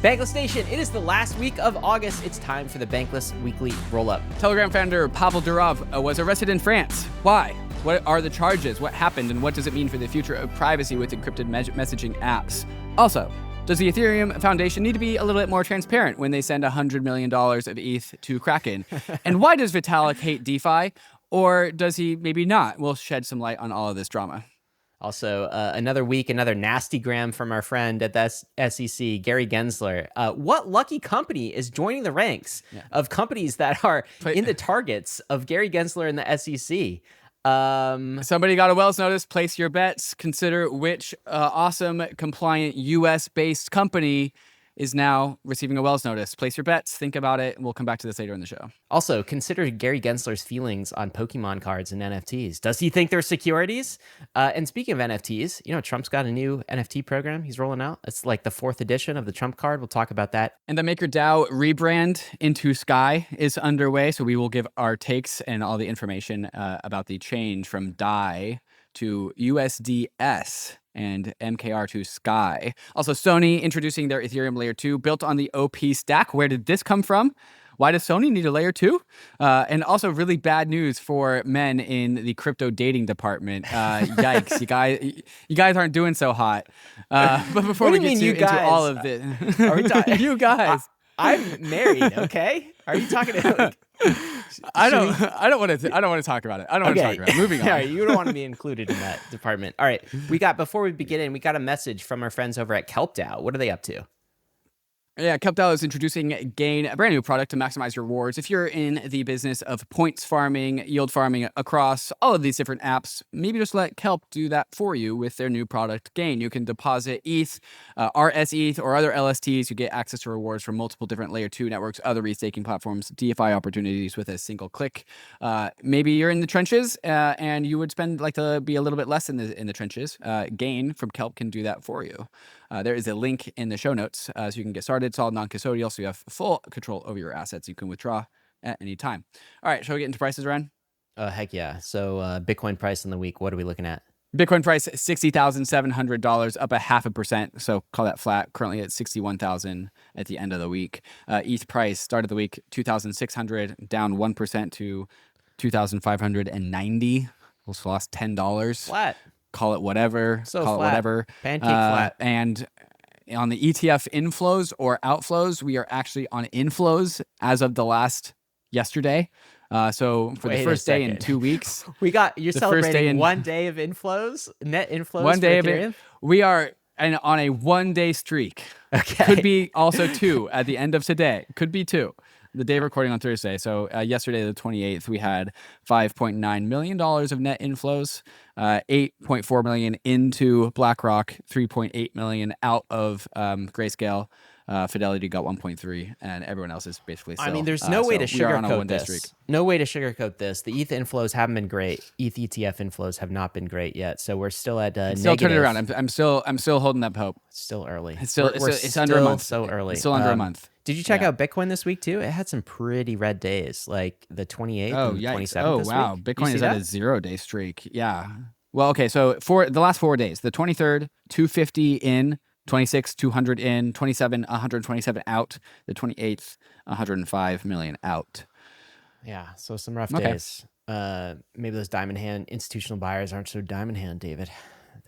Bankless Nation, it is the last week of August. It's time for the Bankless Weekly Rollup. Telegram founder Pavel Durov was arrested in France. Why? What are the charges? What happened? And what does it mean for the future of privacy with encrypted messaging apps? Also, does the Ethereum Foundation need to be a little bit more transparent when they send $100 million of ETH to KRAKEN? And why does Vitalik hate DeFi? Or does he maybe not? We'll shed some light on all of this drama. Also, another week, another nasty gram from our friend at the SEC, Gary Gensler. What lucky company is joining the ranks of companies that are in the targets of Gary Gensler and the SEC? Somebody got a Wells notice. Place your bets. Consider which awesome, compliant, US-based company is now receiving a Wells notice. Place your bets. Think about it. We'll come back to this later in the show. Also, consider Gary Gensler's feelings on Pokemon cards and NFTs. Does he think they're securities? And speaking of NFTs, you know, Trump's got a new NFT program he's rolling out. It's like the 4th edition of the Trump card. We'll talk about that. And the MakerDAO rebrand into Sky is underway. So we will give our takes and all the information about the change from DAI to USDS and MKR to Sky. Also, Sony introducing their Ethereum Layer 2 built on the OP stack. Where did this come from? Why does Sony need a Layer 2? And also really bad news for men in the crypto dating department. Yikes, you guys aren't doing so hot. But before we get into all of this, are we talking? You guys. I'm married, okay? Are you talking to I don't want to talk about it. I don't want to talk about it. Moving on. All right, you don't want to be included in that department. All right, before we begin, we got a message from our friends over at KELP DAO. What are they up to? Yeah, KELP DAO is introducing Gain, a brand new product to maximize your rewards. If you're in the business of points farming, yield farming across all of these different apps, maybe just let KELP do that for you with their new product, Gain. You can deposit ETH, RSETH, or other LSTs. You get access to rewards from multiple different Layer 2 networks, other restaking platforms, DeFi opportunities with a single click. Maybe you're in the trenches and you would like to be a little bit less in the trenches. Gain from KELP can do that for you. There is a link in the show notes so you can get started. It's all non-custodial, so you have full control over your assets. You can withdraw at any time. All right, shall we get into prices, Ryan? Heck yeah. So Bitcoin price in the week, what are we looking at? Bitcoin price, $60,700, up 0.5%. So call that flat. Currently at 61,000 at the end of the week. ETH price, start of the week, 2,600, down 1% to 2,590. Also lost $10. Flat. Call it whatever. So call flat. It whatever. Pancake flat. And on the ETF inflows or outflows, we are actually on inflows as of yesterday. So for the first day in 2 weeks, you're celebrating 1 day of inflows, net inflows. 1 day of Ethereum? it. We are on a 1 day streak. Okay. Could be also 2 at the end of today. Could be 2. The day recording on Thursday. So yesterday, the 28th, we had $5.9 million of net inflows, 8.4 million into BlackRock, 3.8 million out of Grayscale. Fidelity got 1.3, and everyone else is basically still. I mean, there's no way to sugarcoat this. Streak. No way to sugarcoat this. The ETH inflows haven't been great. ETH ETF inflows have not been great yet. So we're still at negative. Still turn it around. I'm still holding that hope. It's still early. It's under a month. So early. It's still under a month. Did you check out Bitcoin this week too? It had some pretty red days, like the 28th and the 27th. Oh, this wow. week. Bitcoin is at a 0-day streak. Yeah. Well, okay. So for the last 4 days, the 23rd, 250 in, 26, 200 in, 27, 127 out, the 28th, 105 million out. Yeah. So some rough days. Maybe those diamond hand institutional buyers aren't so diamond hand, David.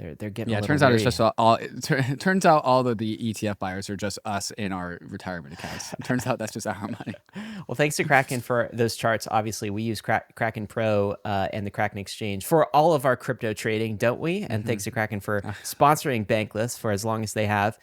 They're getting. Yeah, it turns out it's just it turns out all of the ETF buyers are just us in our retirement accounts. It turns out that's just our money. Well, thanks to KRAKEN for those charts. Obviously, we use KRAKEN Pro and the KRAKEN Exchange for all of our crypto trading, don't we? And thanks to KRAKEN for sponsoring Bankless for as long as they have.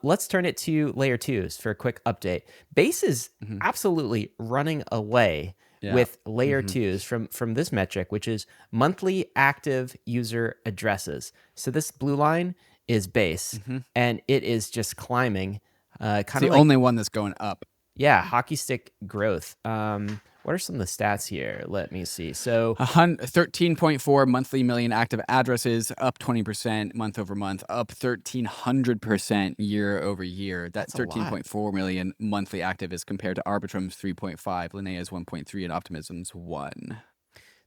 Let's turn it to Layer 2s for a quick update. Base is absolutely running away with Layer 2s from this metric, which is monthly active user addresses. So this blue line is Base, and it is just climbing. It's the only one that's going up. Yeah, hockey stick growth. What are some of the stats here? Let me see. So 13.4 monthly million active addresses, up 20% month over month, up 1,300% year over year. That's 13.4 million monthly active is compared to Arbitrum's 3.5, Linnea's 1.3, and Optimism's 1.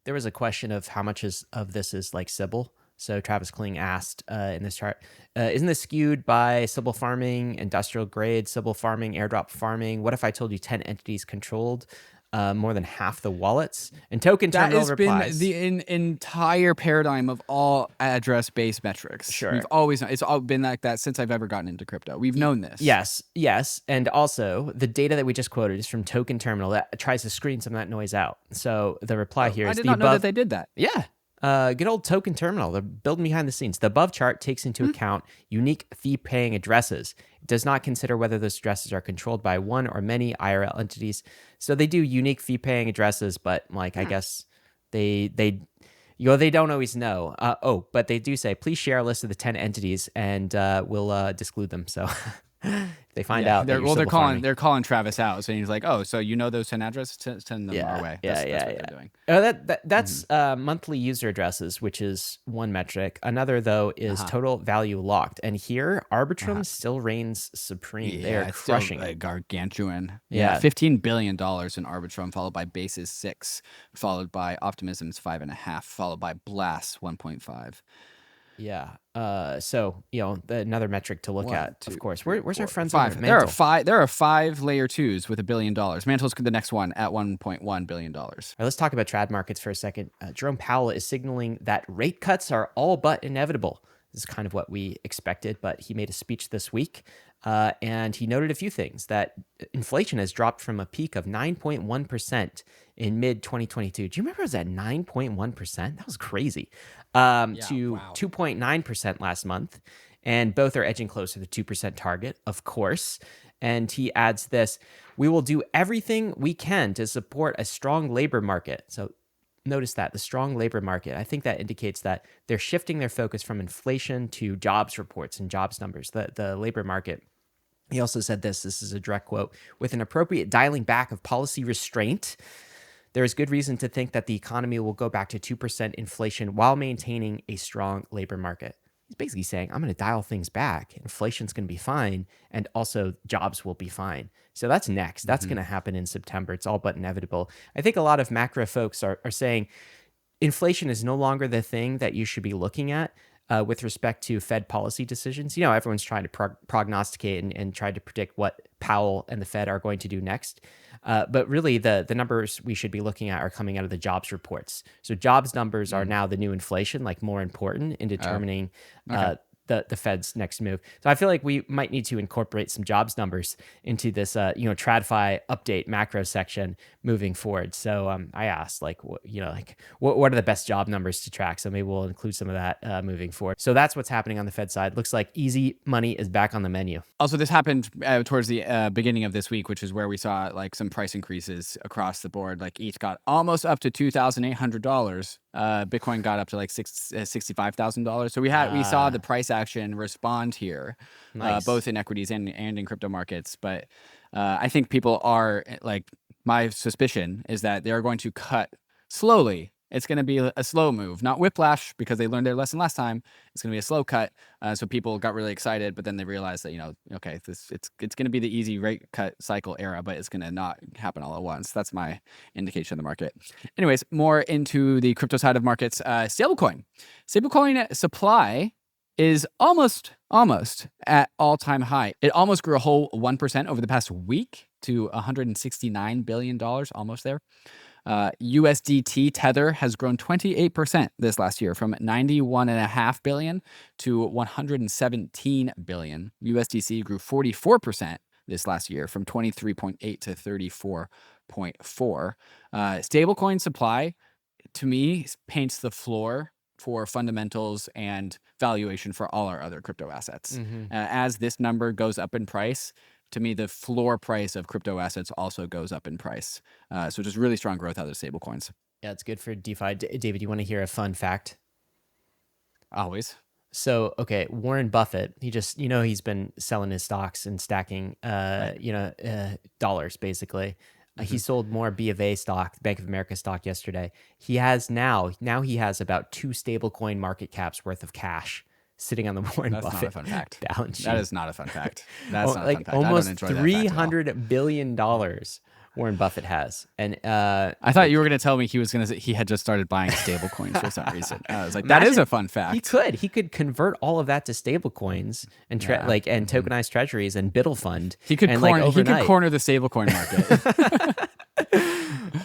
There was a question of how much of this is like Sybil. So Travis Kling asked in this chart, isn't this skewed by Sybil farming, industrial grade, Sybil farming, airdrop farming? What if I told you 10 entities controlled more than half the wallets? And Token That Terminal has replies. been the entire paradigm of all address-based metrics. Sure. We've always, it's all been like that since I've ever gotten into crypto. We've known this. Yes. And also, the data that we just quoted is from Token Terminal that tries to screen some of that noise out. So the reply here is I did not know that they did that. Yeah. Good old Token Terminal. They're building behind the scenes. The above chart takes into account unique fee-paying addresses. It does not consider whether those addresses are controlled by one or many IRL entities. So they do unique fee-paying addresses, but like I guess they don't always know. But they do say, please share a list of the 10 entities, and we'll disclose them. So if they find out, they're calling Travis out, so he's like, oh, so you know those 10 addresses? Send them our way. That's what they're doing. That's monthly user addresses, which is one metric. Another though is total value locked, and here Arbitrum still reigns supreme. They are crushing it. Gargantuan. $15 billion in Arbitrum, followed by Base's 6, followed by Optimism's 5.5, followed by Blast 1.5. Yeah. So another metric to look at, of course. Where's our friends? Five. Over at Mantle? There are 5 layer 2s with $1 billion. Mantle's the next one at $1.1 billion. All right, let's talk about trad markets for a second. Jerome Powell is signaling that rate cuts are all but inevitable. This is kind of what we expected, but he made a speech this week, and he noted a few things: that inflation has dropped from a peak of 9.1% in mid-2022. Do you remember it was at 9.1%? That was crazy. To 2.9% last month, and both are edging closer to the 2% target, of course. And he adds this: we will do everything we can to support a strong labor market. So notice that, the strong labor market. I think that indicates that they're shifting their focus from inflation to jobs reports and jobs numbers, the labor market. He also said this is a direct quote: with an appropriate dialing back of policy restraint, there is good reason to think that the economy will go back to 2% inflation while maintaining a strong labor market. He's basically saying, I'm going to dial things back. Inflation's going to be fine, and also jobs will be fine. So that's next. That's going to happen in September. It's all but inevitable. I think a lot of macro folks are saying inflation is no longer the thing that you should be looking at with respect to Fed policy decisions. Everyone's trying to prognosticate and try to predict what Powell and the Fed are going to do next. But really, the numbers we should be looking at are coming out of the jobs reports. So jobs numbers are now the new inflation, like more important in determining the Fed's next move. So I feel like we might need to incorporate some jobs numbers into this, TradFi update macro section moving forward. So I asked, what are the best job numbers to track? So maybe we'll include some of that moving forward. So that's what's happening on the Fed side. Looks like easy money is back on the menu. Also, this happened towards the beginning of this week, which is where we saw some price increases across the board. ETH got almost up to $2,800. Bitcoin got up to $65,000. So we saw the price action respond here, Nice. both in equities and in crypto markets. But I think people are my suspicion is that they're going to cut slowly. It's going to be a slow move, not whiplash, because they learned their lesson last time. It's going to be a slow cut. So people got really excited, but then they realized that, it's going to be the easy rate cut cycle era, but it's going to not happen all at once. That's my indication of the market. Anyways, more into the crypto side of markets. Stablecoin supply is almost at all-time high. It almost grew a whole 1% over the past week to $169 billion, almost there. USDT Tether has grown 28% this last year, from $91.5 billion to $117 billion. USDC grew 44% this last year, from 23.8 to 34.4. Stablecoin supply, to me, paints the floor for fundamentals and valuation for all our other crypto assets. As this number goes up in price, to me, the floor price of crypto assets also goes up in price. So just really strong growth out of stablecoins. Yeah, it's good for DeFi. David, you want to hear a fun fact? Always. So, okay, Warren Buffett, he just, he's been selling his stocks and stacking, dollars, basically. He sold more B of A stock, Bank of America stock yesterday. He has now he has about 2 stablecoin market caps worth of cash sitting on the Warren Buffett balance sheet. That is not a fun fact. That's not a fun fact. Almost $300 billion Warren Buffett has. And I thought you were going to tell me he had just started buying stable coins for some reason. I was like, that imagine is a fun fact. He could convert all of that to stable coins and and tokenized treasuries and Biddle Fund. He could corner the stablecoin market.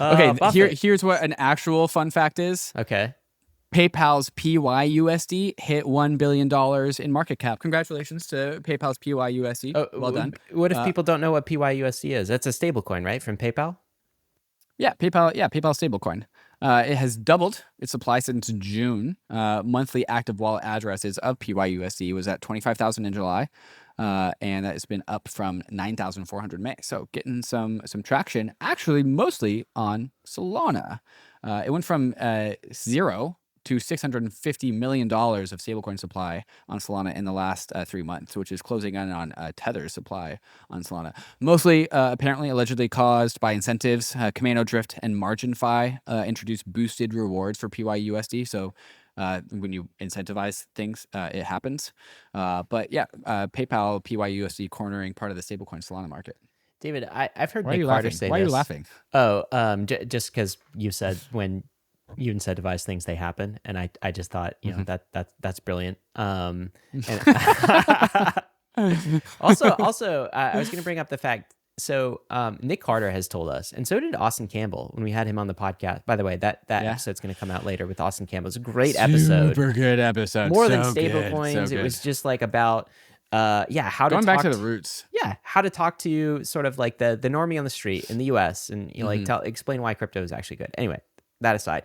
Okay, here's what an actual fun fact is. Okay. PayPal's PYUSD hit $1 billion in market cap. Congratulations to PayPal's PYUSD. Well done. What if people don't know what PYUSD is? That's a stablecoin, right? From PayPal? Yeah, PayPal stablecoin. It has doubled its supply since June. Monthly active wallet addresses of PYUSD was at 25,000 in July. And that has been up from 9,400 May. So getting some traction, actually mostly on Solana. It went from 0 to $650 million of stablecoin supply on Solana in the last 3 months, which is closing in on Tether's supply on Solana. Mostly, apparently, allegedly caused by incentives. Kamano Drift and MarginFi introduced boosted rewards for PYUSD. So when you incentivize things, it happens. But yeah, PayPal PYUSD cornering part of the stablecoin Solana market. David, I've heard Nick Carter say this. Why are you laughing? Just because you said when you incentivize things, they happen, and I just thought, you know, that's brilliant. And also, I was going to bring up the fact. So Nick Carter has told us, and so did Austin Campbell when we had him on the podcast. By the way, that episode's going to come out later with Austin Campbell. It's a great episode. Super good episode. More than stable coins. It was just like about how to going back to the roots. Yeah, how to talk to sort of like the normie on the street in the US and explain why crypto is actually good. Anyway, that aside,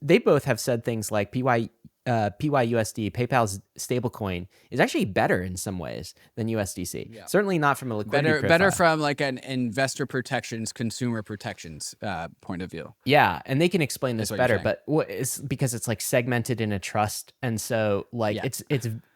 they both have said things like PYUSD, PayPal's stablecoin, is actually better in some ways than USDC. Yeah. Certainly not from a liquidity profile. Better from like an investor protections, consumer protections point of view. Yeah, and they can explain this better, but it's because it's like segmented in a trust, and so like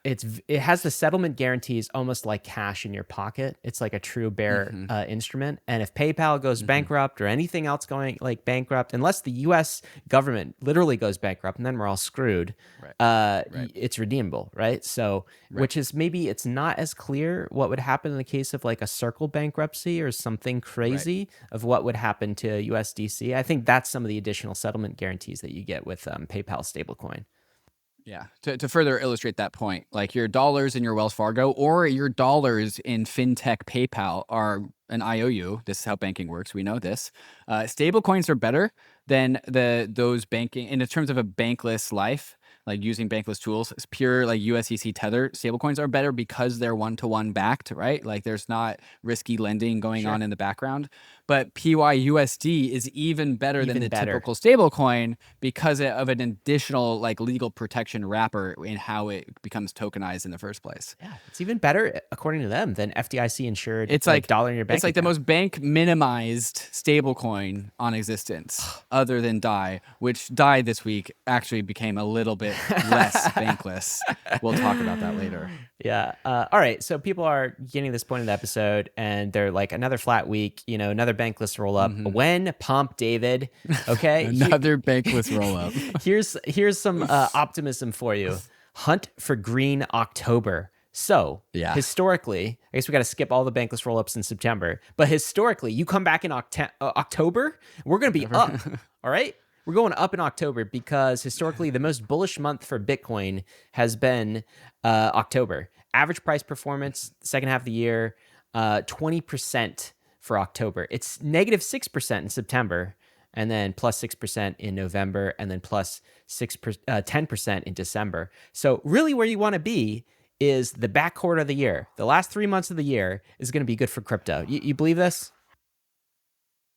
it has the settlement guarantees almost like cash in your pocket. It's like a true bearer instrument. And if PayPal goes bankrupt or anything else going like bankrupt, unless the U.S. government literally goes bankrupt, and then we're all screwed. It's redeemable, right? So, which is maybe it's not as clear what would happen in the case of like a Circle bankruptcy or something crazy of what would happen to USDC. I think that's some of the additional settlement guarantees that you get with PayPal stablecoin. Yeah. To further illustrate that point, like your dollars in your Wells Fargo or your dollars in fintech PayPal are an IOU. This is how banking works. We know this. Stable coins are better than those banking in terms of a bankless life. Like using bankless tools, it's pure like USDC Tether stablecoins are better because they're one-to-one backed, right? Like there's not risky lending going on in the background. But PYUSD is even better than the typical stablecoin because of an additional like legal protection wrapper in how it becomes tokenized in the first place. Yeah, it's even better according to them than FDIC insured. It's like dollar in your bank. It's like the most bank minimized stablecoin on existence, other than DAI, which DAI this week actually became a little bit less bankless. We'll talk about that later. Yeah. All right. So people are getting to this point in the episode and they're like, another flat week, another bankless roll up. When? Pump, David. Okay. Another bankless roll up. Here's some optimism for you. Hunt for green October. So historically, I guess we got to skip all the bankless roll ups in September, but historically, you come back in October, we're going to be up. All right. We're going up in October because historically the most bullish month for Bitcoin has been October. Average price performance, second half of the year, 20% for October. It's negative 6% in September, and then plus 6% in November, and then plus 10% in December. So really where you want to be is the back quarter of the year. The last 3 months of the year is going to be good for crypto. You believe this?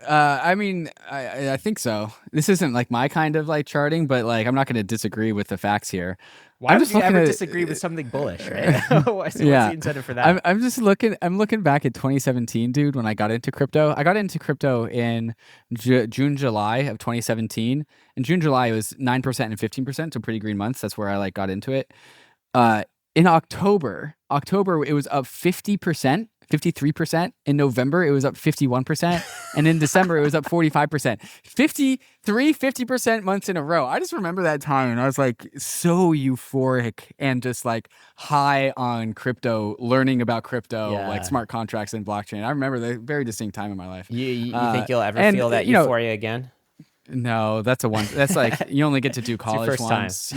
I mean, I think so. This isn't like my kind of like charting, but like I'm not going to disagree with the facts here. Why would you ever disagree with something bullish, right? What's the incentive for that? I'm just looking. I'm looking back at 2017, dude. When I got into crypto, I got into crypto in June, July of 2017. In June, July, it was 9% and 15%, so pretty green months. That's where I like got into it. In October, it was up 50%, 53%. In November, it was up 51%. And in December, it was up 45%. 50% months in a row. I just remember that time, and I was like so euphoric and just like high on crypto, learning about crypto, like smart contracts and blockchain. I remember the very distinct time in my life. You think you'll ever feel that euphoria again? No, that's like you only get to do college once.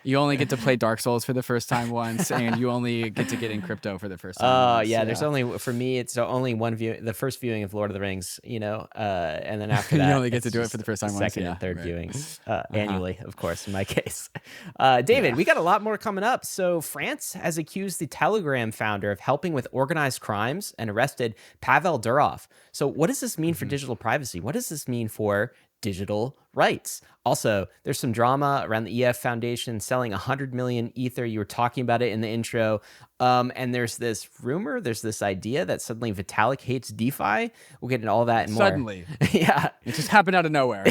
You only get to play Dark Souls for the first time once, and you only get to get in crypto for the first time. Oh yeah, there's only, for me, it's only one view, the first viewing of Lord of the Rings, and then after that you only get to do it for the first time once. Second and third viewings annually, of course, in my case. David, we got a lot more coming up. So France has accused the Telegram founder of helping with organized crimes and arrested Pavel Durov. So what does this mean for digital privacy? What does this mean for digital rights? Also, there's some drama around the EF Foundation selling 100 million Ether. You were talking about it in the intro. And there's this rumor, there's this idea that suddenly Vitalik hates DeFi. We'll get into all that and more. Suddenly. Yeah. It just happened out of nowhere.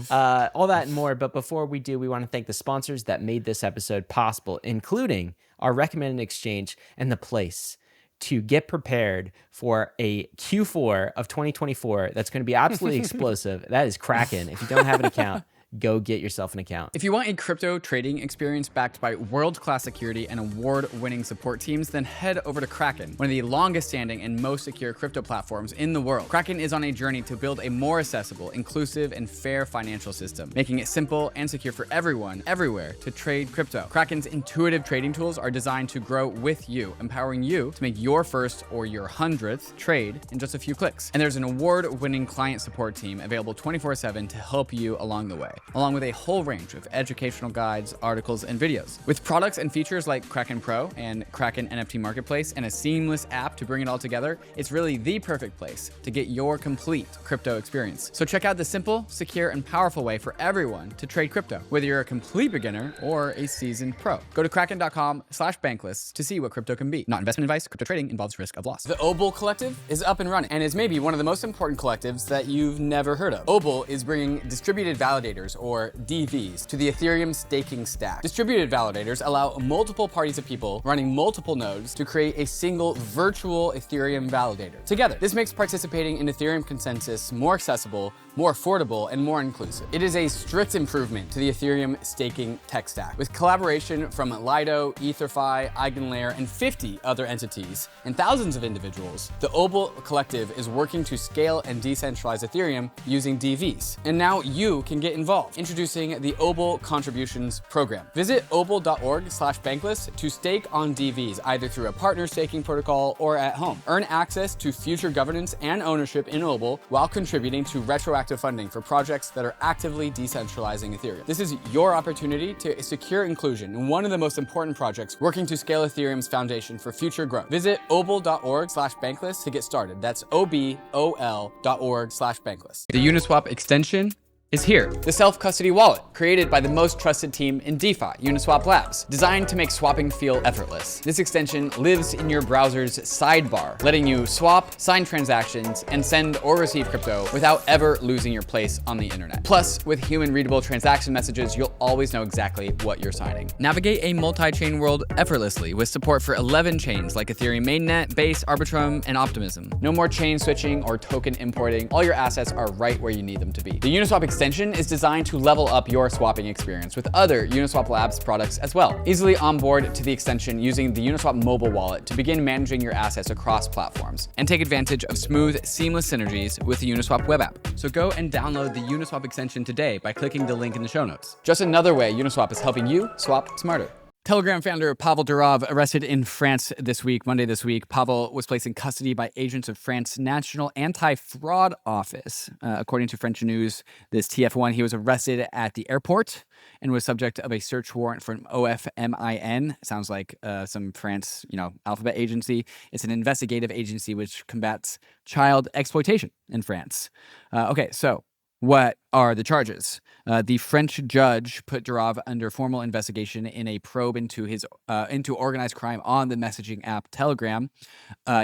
All that and more. But before we do, we want to thank the sponsors that made this episode possible, including our recommended exchange and the place to get prepared for a Q4 of 2024 that's going to be absolutely explosive. That is KRAKEN. If you don't have an account, go get yourself an account. If you want a crypto trading experience backed by world-class security and award-winning support teams, then head over to KRAKEN, one of the longest-standing and most secure crypto platforms in the world. KRAKEN is on a journey to build a more accessible, inclusive, and fair financial system, making it simple and secure for everyone, everywhere, to trade crypto. KRAKEN's intuitive trading tools are designed to grow with you, empowering you to make your first or your 100th trade in just a few clicks. And there's an award-winning client support team available 24/7 to help you along the way, along with a whole range of educational guides, articles, and videos. With products and features like KRAKEN Pro and KRAKEN NFT Marketplace and a seamless app to bring it all together, it's really the perfect place to get your complete crypto experience. So check out the simple, secure, and powerful way for everyone to trade crypto, whether you're a complete beginner or a seasoned pro. Go to kraken.com/bankless to see what crypto can be. Not investment advice, crypto trading involves risk of loss. The OBOL Collective is up and running and is maybe one of the most important collectives that you've never heard of. OBOL is bringing distributed validators, or DVs, to the Ethereum staking stack. Distributed validators allow multiple parties of people running multiple nodes to create a single virtual Ethereum validator together. This makes participating in Ethereum consensus more accessible, more affordable, and more inclusive. It is a strict improvement to the Ethereum staking tech stack. With collaboration from Lido, EtherFi, EigenLayer, and 50 other entities, and thousands of individuals, the OBOL Collective is working to scale and decentralize Ethereum using DVs. And now you can get involved. Introducing the OBOL Contributions Program. Visit obol.org/bankless to stake on DVs, either through a partner staking protocol or at home. Earn access to future governance and ownership in OBOL while contributing to retroactive funding for projects that are actively decentralizing Ethereum. This is your opportunity to secure inclusion in one of the most important projects working to scale Ethereum's foundation for future growth. Visit obol.org/bankless to get started. That's obol.org/bankless. The Uniswap extension is here. The self-custody wallet, created by the most trusted team in DeFi, Uniswap Labs, designed to make swapping feel effortless. This extension lives in your browser's sidebar, letting you swap, sign transactions, and send or receive crypto without ever losing your place on the internet. Plus, with human-readable transaction messages, you'll always know exactly what you're signing. Navigate a multi-chain world effortlessly with support for 11 chains like Ethereum Mainnet, Base, Arbitrum, and Optimism. No more chain switching or token importing. All your assets are right where you need them to be. The Uniswap extension is designed to level up your swapping experience with other Uniswap Labs products as well. Easily onboard to the extension using the Uniswap mobile wallet to begin managing your assets across platforms and take advantage of smooth, seamless synergies with the Uniswap web app. So go and download the Uniswap extension today by clicking the link in the show notes. Just another way Uniswap is helping you swap smarter. Telegram founder Pavel Durov arrested in France this week, Monday this week. Pavel was placed in custody by agents of France's National Anti-Fraud Office. According to French news, this TF1, he was arrested at the airport and was subject of a search warrant from OFMIN. Sounds like some France, alphabet agency. It's an investigative agency which combats child exploitation in France. Okay, so what are the charges? The French judge put Durov under formal investigation in a probe into organized crime on the messaging app Telegram.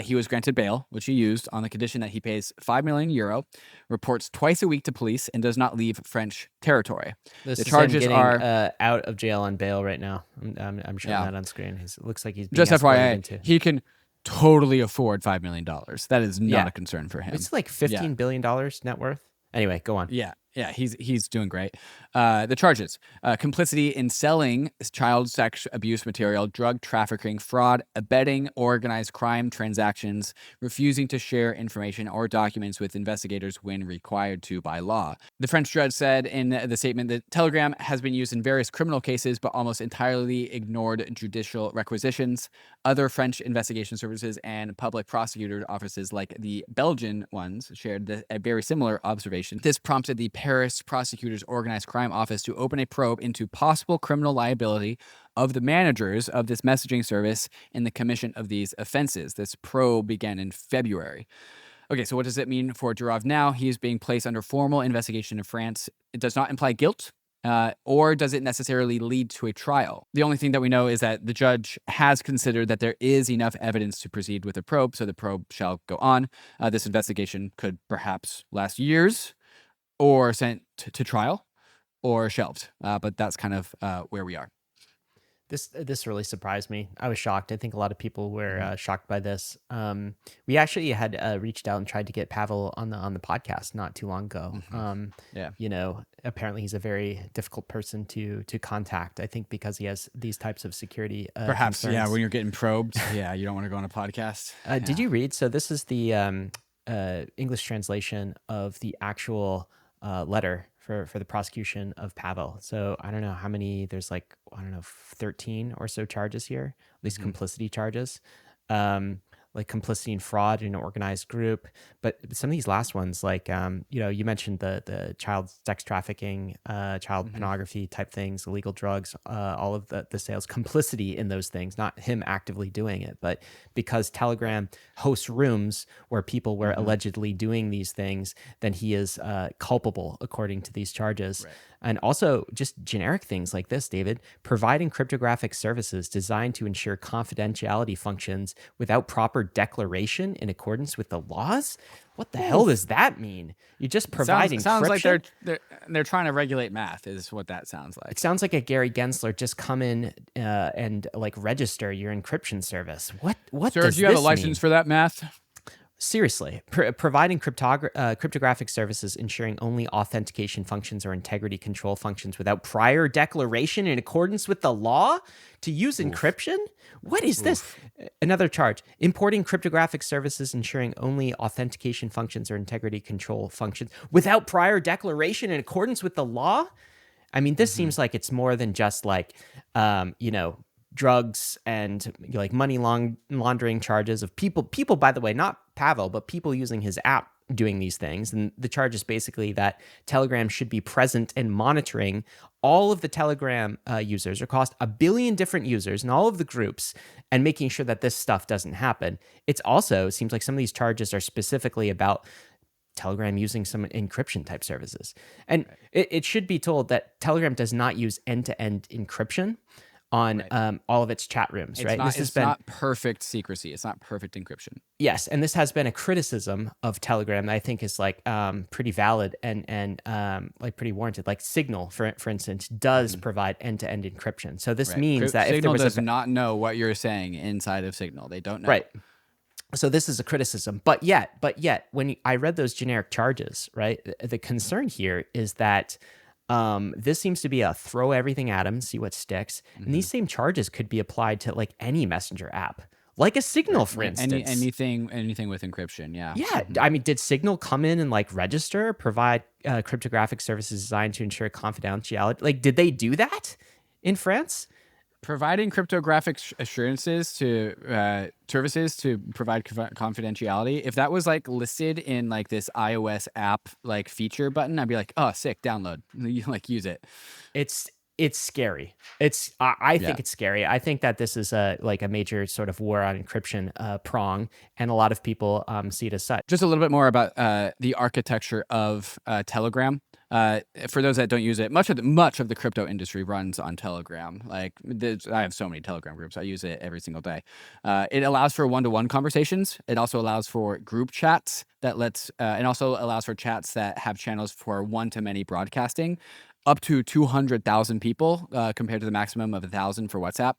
He was granted bail, which he used on the condition that he pays €5 million, reports twice a week to police, and does not leave French territory. The charges are out of jail on bail right now. I'm showing that on screen. It looks like he's being just FYI. into. He can totally afford $5 million. That is not Yeah. a concern for him. It's like $15 billion net worth. Anyway, go on. Yeah, he's doing great. The charges: complicity in selling child sex abuse material, drug trafficking, fraud, abetting organized crime transactions, refusing to share information or documents with investigators when required to by law. The French judge said in the statement that Telegram has been used in various criminal cases, but almost entirely ignored judicial requisitions. Other French investigation services and public prosecutor offices, like the Belgian ones, shared a very similar observation. This prompted the Paris Prosecutor's Organized Crime Office to open a probe into possible criminal liability of the managers of this messaging service in the commission of these offenses. This probe began in February. Okay, so what does it mean for Durov now? He is being placed under formal investigation in France. It does not imply guilt, or does it necessarily lead to a trial? The only thing that we know is that the judge has considered that there is enough evidence to proceed with a probe, so the probe shall go on. This investigation could perhaps last years, or sent to trial, or shelved. But that's kind of where we are. This really surprised me. I was shocked. I think a lot of people were shocked by this. We actually had reached out and tried to get Pavel on the podcast not too long ago. You know, apparently he's a very difficult person to contact. I think because he has these types of security perhaps concerns. Yeah, when you're getting probed, you don't want to go on a podcast. Did you read? So this is the English translation of the actual letter for the prosecution of Pavel. So I don't know how many, there's like, 13 or so charges here, at least complicity charges, like complicity in fraud in an organized group. But some of these last ones, like, you know, you mentioned the child sex trafficking, child pornography type things, illegal drugs, all of the sales, complicity in those things, not him actively doing it, but because Telegram hosts rooms where people were allegedly doing these things, then he is culpable according to these charges. Right. And also just generic things like this, David, providing cryptographic services designed to ensure confidentiality functions without proper declaration in accordance with the laws. What the hell does that mean? You just provide encryption? Sounds like they're trying to regulate math is what that sounds like. It sounds like a Gary Gensler just come in and like register your encryption service. What Sir, does do you have this a license mean? for that math? Seriously, providing cryptographic services ensuring only authentication functions or integrity control functions without prior declaration in accordance with the law to use encryption? What is this? Another charge, importing cryptographic services ensuring only authentication functions or integrity control functions without prior declaration in accordance with the law? I mean, this seems like it's more than just like, you know, drugs and like money laundering charges of people, by the way, not Pavel, but people using his app doing these things. And the charge is basically that Telegram should be present and monitoring all of the Telegram users across 1 billion different users in all of the groups and making sure that this stuff doesn't happen. It's also, it seems like some of these charges are specifically about Telegram using some encryption type services. And it should be told that Telegram does not use end-to-end encryption on all of its chat rooms, right? It's not perfect secrecy. It's not perfect encryption. Yes, and this has been a criticism of Telegram that I think is like pretty valid and like pretty warranted. Like Signal, for instance, does provide end-to-end encryption. So this means that Signal if there was does not know what you're saying inside of Signal. They don't know. Right. So this is a criticism. But yet, when I read those generic charges, right, the concern here is that this seems to be a throw everything at them, see what sticks. And these same charges could be applied to like any messenger app, like a Signal, for instance. Anything with encryption, yeah. Yeah. I mean, did Signal come in and like register, provide cryptographic services designed to ensure confidentiality? Like, did they do that in France? Providing cryptographic assurances to services to provide confidentiality. If that was like listed in like this iOS app like feature button, I'd be like, oh, sick, download. You like use it. It's scary. I think it's scary. I think that this is a major sort of war on encryption prong, and a lot of people see it as such. Just a little bit more about the architecture of Telegram. For those that don't use it, much of the crypto industry runs on Telegram. Like I have so many Telegram groups. I use it every single day. It allows for one-to-one conversations. It also allows for group chats and also allows for chats that have channels for one-to-many broadcasting. up to 200,000 people compared to the maximum of 1,000 for WhatsApp.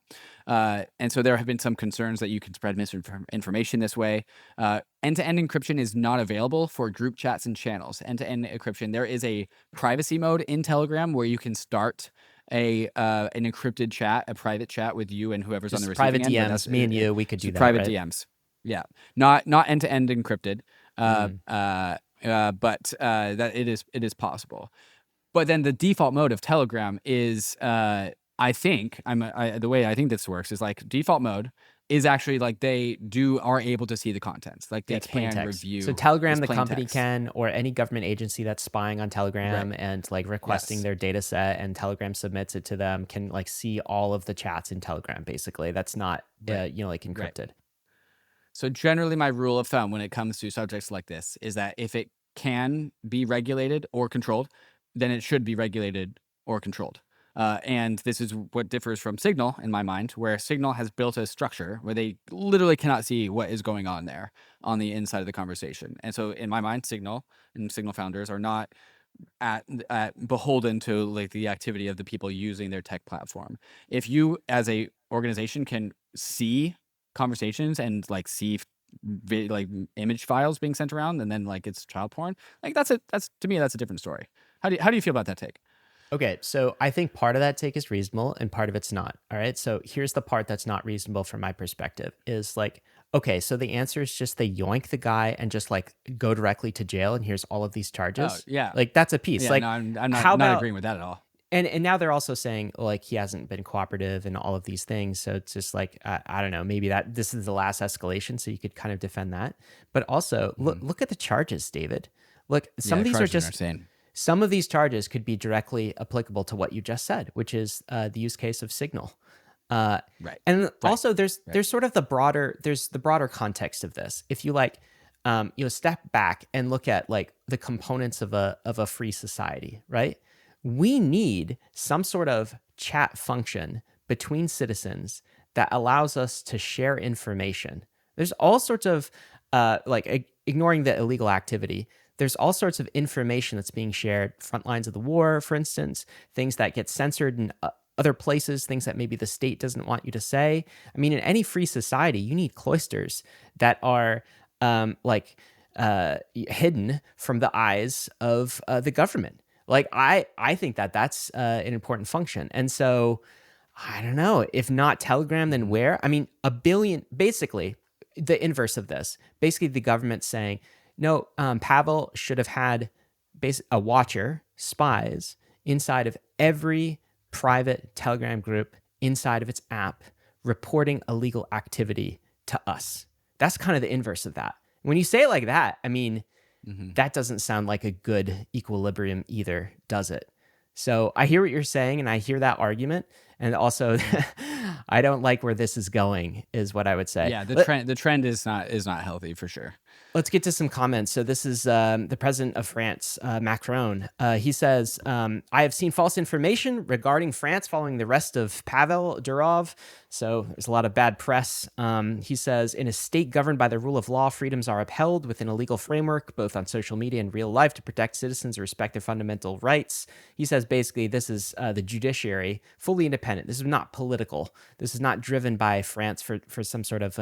And so there have been some concerns that you can spread misinformation this way. End-to-end encryption is not available for group chats and channels. End-to-end encryption, there is a privacy mode in Telegram where you can start an encrypted chat, a private chat with you and whoever's on the receiving private end. DMs, me and you, we could do that, private right? DMs. Yeah, not end-to-end encrypted, but that it is possible. But then the default mode of Telegram is, I think, the way I think this works is like default mode is actually like they are able to see the contents, like they can review. So Telegram, it's the plain company text. can, or any government agency that's spying on Telegram and like requesting their data set, and Telegram submits it to them, can like see all of the chats in Telegram. Basically, that's not like encrypted. Right. So generally, my rule of thumb when it comes to subjects like this is that if it can be regulated or controlled, then it should be regulated or controlled. And this is what differs from Signal in my mind, where Signal has built a structure where they literally cannot see what is going on there on the inside of the conversation. And so in my mind, Signal and Signal founders are not at beholden to like the activity of the people using their tech platform. If you as a organization can see conversations and like see like image files being sent around and then like it's child porn, like that's to me that's a different story. How do you feel about that take? Okay, so I think part of that take is reasonable and part of it's not. All right, so here's the part that's not reasonable from my perspective is like, okay, so the answer is just they yoink the guy and just like go directly to jail and here's all of these charges. Oh, yeah. Like that's a piece. Yeah, like no, I'm not agreeing with that at all. And now they're also saying like he hasn't been cooperative and all of these things. So it's just like, I don't know, maybe this is the last escalation. So you could kind of defend that. But also look at the charges, David. Look, some of these are just insane. Some of these charges could be directly applicable to what you just said, which is the use case of Signal. And also there's sort of the broader context of this. If you like, step back and look at like the components of a free society, right? We need some sort of chat function between citizens that allows us to share information. There's all sorts of ignoring the illegal activity. There's all sorts of information that's being shared, front lines of the war, for instance, things that get censored in other places, things that maybe the state doesn't want you to say. I mean, in any free society, you need cloisters that are hidden from the eyes of the government. Like, I think that's an important function. And so, I don't know, if not Telegram, then where? I mean, a billion, basically, the inverse of this. Basically, the government saying, no, Pavel should have had a watcher, spies, inside of every private Telegram group inside of its app, reporting illegal activity to us. That's kind of the inverse of that. When you say it like that, I mean, that doesn't sound like a good equilibrium either, does it? So I hear what you're saying, and I hear that argument, and also I don't like where this is going, is what I would say. Yeah, the trend is not healthy for sure. Let's get to some comments. So this is the president of France, Macron. He says, I have seen false information regarding France following the arrest of Pavel Durov. So there's a lot of bad press. He says, in a state governed by the rule of law, freedoms are upheld within a legal framework, both on social media and real life, to protect citizens and respect their fundamental rights. He says, basically, this is the judiciary, fully independent. This is not political. This is not driven by France for some sort of,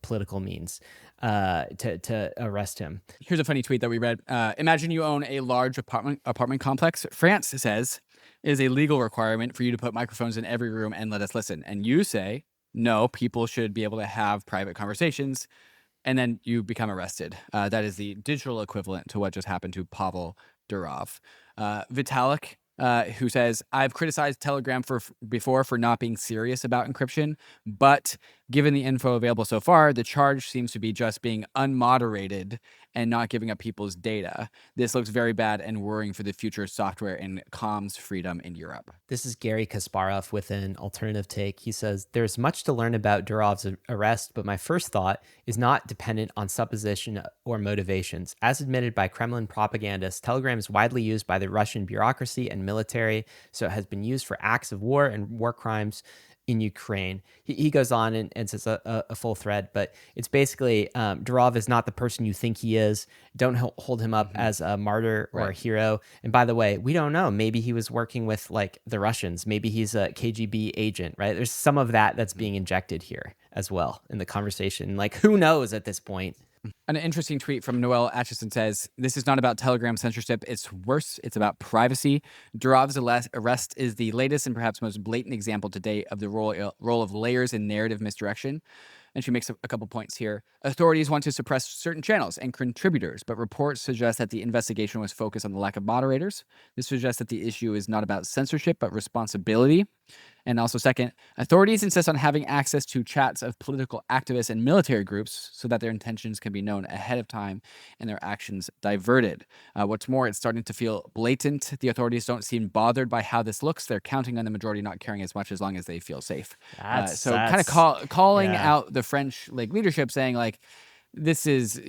political means. To arrest him. Here's a funny tweet that we read. Imagine you own a large apartment complex. France says it is a legal requirement for you to put microphones in every room and let us listen. And you say, no, people should be able to have private conversations. And then you become arrested. That is the digital equivalent to what just happened to Pavel Durov. Vitalik, who says, I've criticized Telegram before for not being serious about encryption, but given the info available so far, the charge seems to be just being unmoderated and not giving up people's data. This looks very bad and worrying for the future software and comms freedom in Europe. This is Gary Kasparov with an alternative take. He says, there's much to learn about Durov's arrest, but my first thought is not dependent on supposition or motivations. As admitted by Kremlin propagandists, Telegram is widely used by the Russian bureaucracy and military, so it has been used for acts of war and war crimes in Ukraine. He goes on and says a full thread, but it's basically Durov is not the person you think he is. Don't hold him up as a martyr or a hero. And by the way, we don't know. Maybe he was working with like the Russians. Maybe he's a KGB agent, right? There's some of that's being injected here as well in the conversation. Like, who knows at this point? An interesting tweet from Noel Atchison says, "This is not about Telegram censorship. It's worse. It's about privacy. Durov's arrest is the latest and perhaps most blatant example to date of the role of layers in narrative misdirection." And she makes a couple points here. Authorities want to suppress certain channels and contributors, but reports suggest that the investigation was focused on the lack of moderators. This suggests that the issue is not about censorship, but responsibility. And also, second, authorities insist on having access to chats of political activists and military groups so that their intentions can be known ahead of time and their actions diverted. What's more, it's starting to feel blatant. The authorities don't seem bothered by how this looks. They're counting on the majority not caring as much as long as they feel safe. So kind of calling out the French like leadership, saying like, this is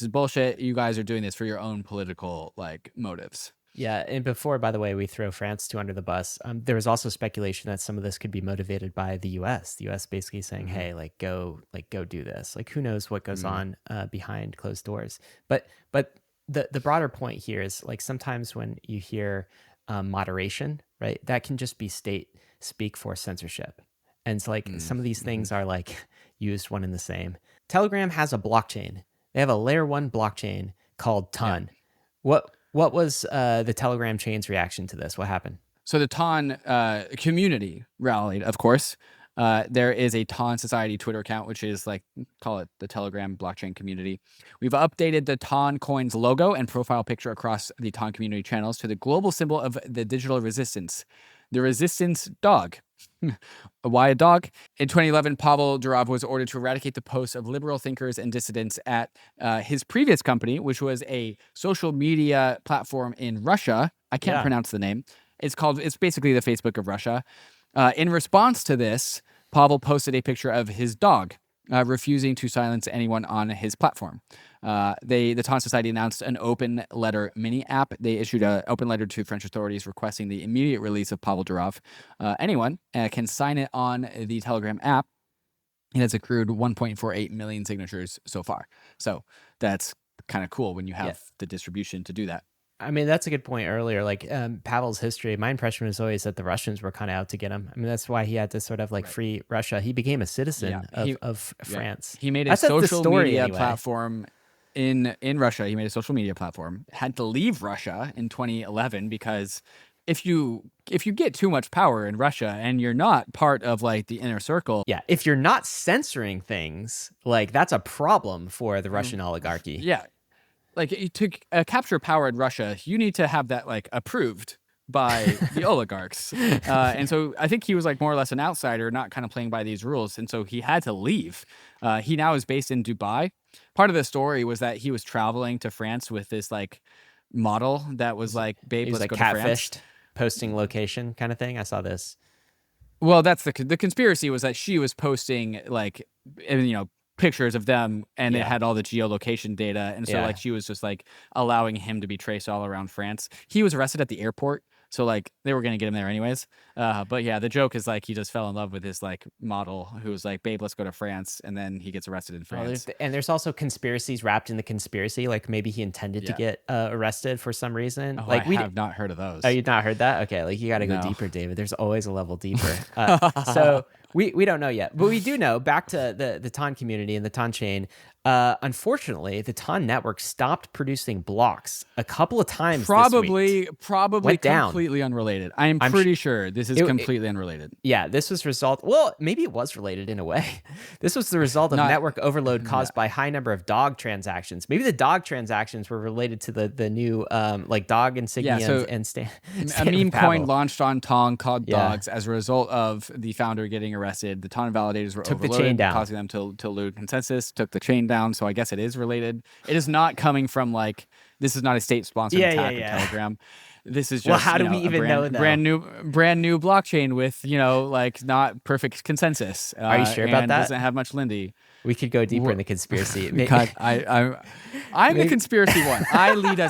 bullshit. You guys are doing this for your own political like motives. Yeah, and before, by the way, we throw France under the bus, there was also speculation that some of this could be motivated by the U.S. The U.S. basically saying, "Hey, go do this." Like, who knows what goes on behind closed doors? But the broader point here is like sometimes when you hear moderation, right, that can just be state speak for censorship, and it's like some of these things are like used one and the same. Telegram has a blockchain. They have a layer 1 blockchain called Ton. Yeah. What was the Telegram chain's reaction to this? What happened? So the Ton community rallied, of course. There is a Ton Society Twitter account, which is like, call it the Telegram blockchain community. We've updated the Ton coin's logo and profile picture across the Ton community channels to the global symbol of the digital resistance, the resistance dog. Why a dog? In 2011, Pavel Durov was ordered to eradicate the posts of liberal thinkers and dissidents at his previous company, which was a social media platform in Russia. I can't pronounce the name. It's basically the Facebook of Russia. In response to this, Pavel posted a picture of his dog, refusing to silence anyone on his platform. The Ton Society announced an open letter mini app. They issued an open letter to French authorities requesting the immediate release of Pavel Durov. Anyone can sign it on the Telegram app. It has accrued 1.48 million signatures so far. So that's kind of cool when you have the distribution to do that. I mean, that's a good point earlier. Like Pavel's history, my impression was always that the Russians were kind of out to get him. I mean, that's why he had to sort of like free Russia. He became a citizen of France. He made a social media platform in Russia. He made a social media platform, had to leave Russia in 2011 because if you get too much power in Russia and you're not part of like the inner circle. Yeah. If you're not censoring things, like that's a problem for the Russian oligarchy. Yeah. Like to capture power in Russia, you need to have that like approved by the oligarchs. And so I think he was like more or less an outsider, not kind of playing by these rules. And so he had to leave. He now is based in Dubai. Part of the story was that he was traveling to France with this like model that was like, babe, let's go to France. Posting location kind of thing. I saw this. Well, that's the conspiracy was that she was posting like, pictures of them and it had all the geolocation data. And so like she was just like allowing him to be traced all around France. He was arrested at the airport. So like they were going to get him there anyways. But yeah, the joke is like he just fell in love with his like model who was like, babe, let's go to France. And then he gets arrested in France. And there's also conspiracies wrapped in the conspiracy. Like maybe he intended to get arrested for some reason. Oh, like we have not heard of those. Oh, you've not heard that? Okay. Like you got to go deeper, David. There's always a level deeper. So we don't know yet, but we do know back to the Ton community and the Ton chain. Unfortunately, the Ton network stopped producing blocks a couple of times. Probably Went down. Completely unrelated. I'm pretty sure this is completely unrelated. Yeah, this was maybe it was related in a way. This was the result of network overload caused by high number of dog transactions. Maybe the dog transactions were related to the new like dog insignia and a meme coin launched on Ton called Dogs as a result of the founder getting arrested. The Ton validators were overloaded, the chain down, causing them to lose consensus. Took the chain down, so I guess it is related. It is not coming from like this is not a state-sponsored attack of Telegram. This is just how do we even know that? Brand new blockchain with like not perfect consensus. Are you sure about that? Doesn't have much Lindy. We could go deeper in the conspiracy. God, I'm the conspiracy one. I lead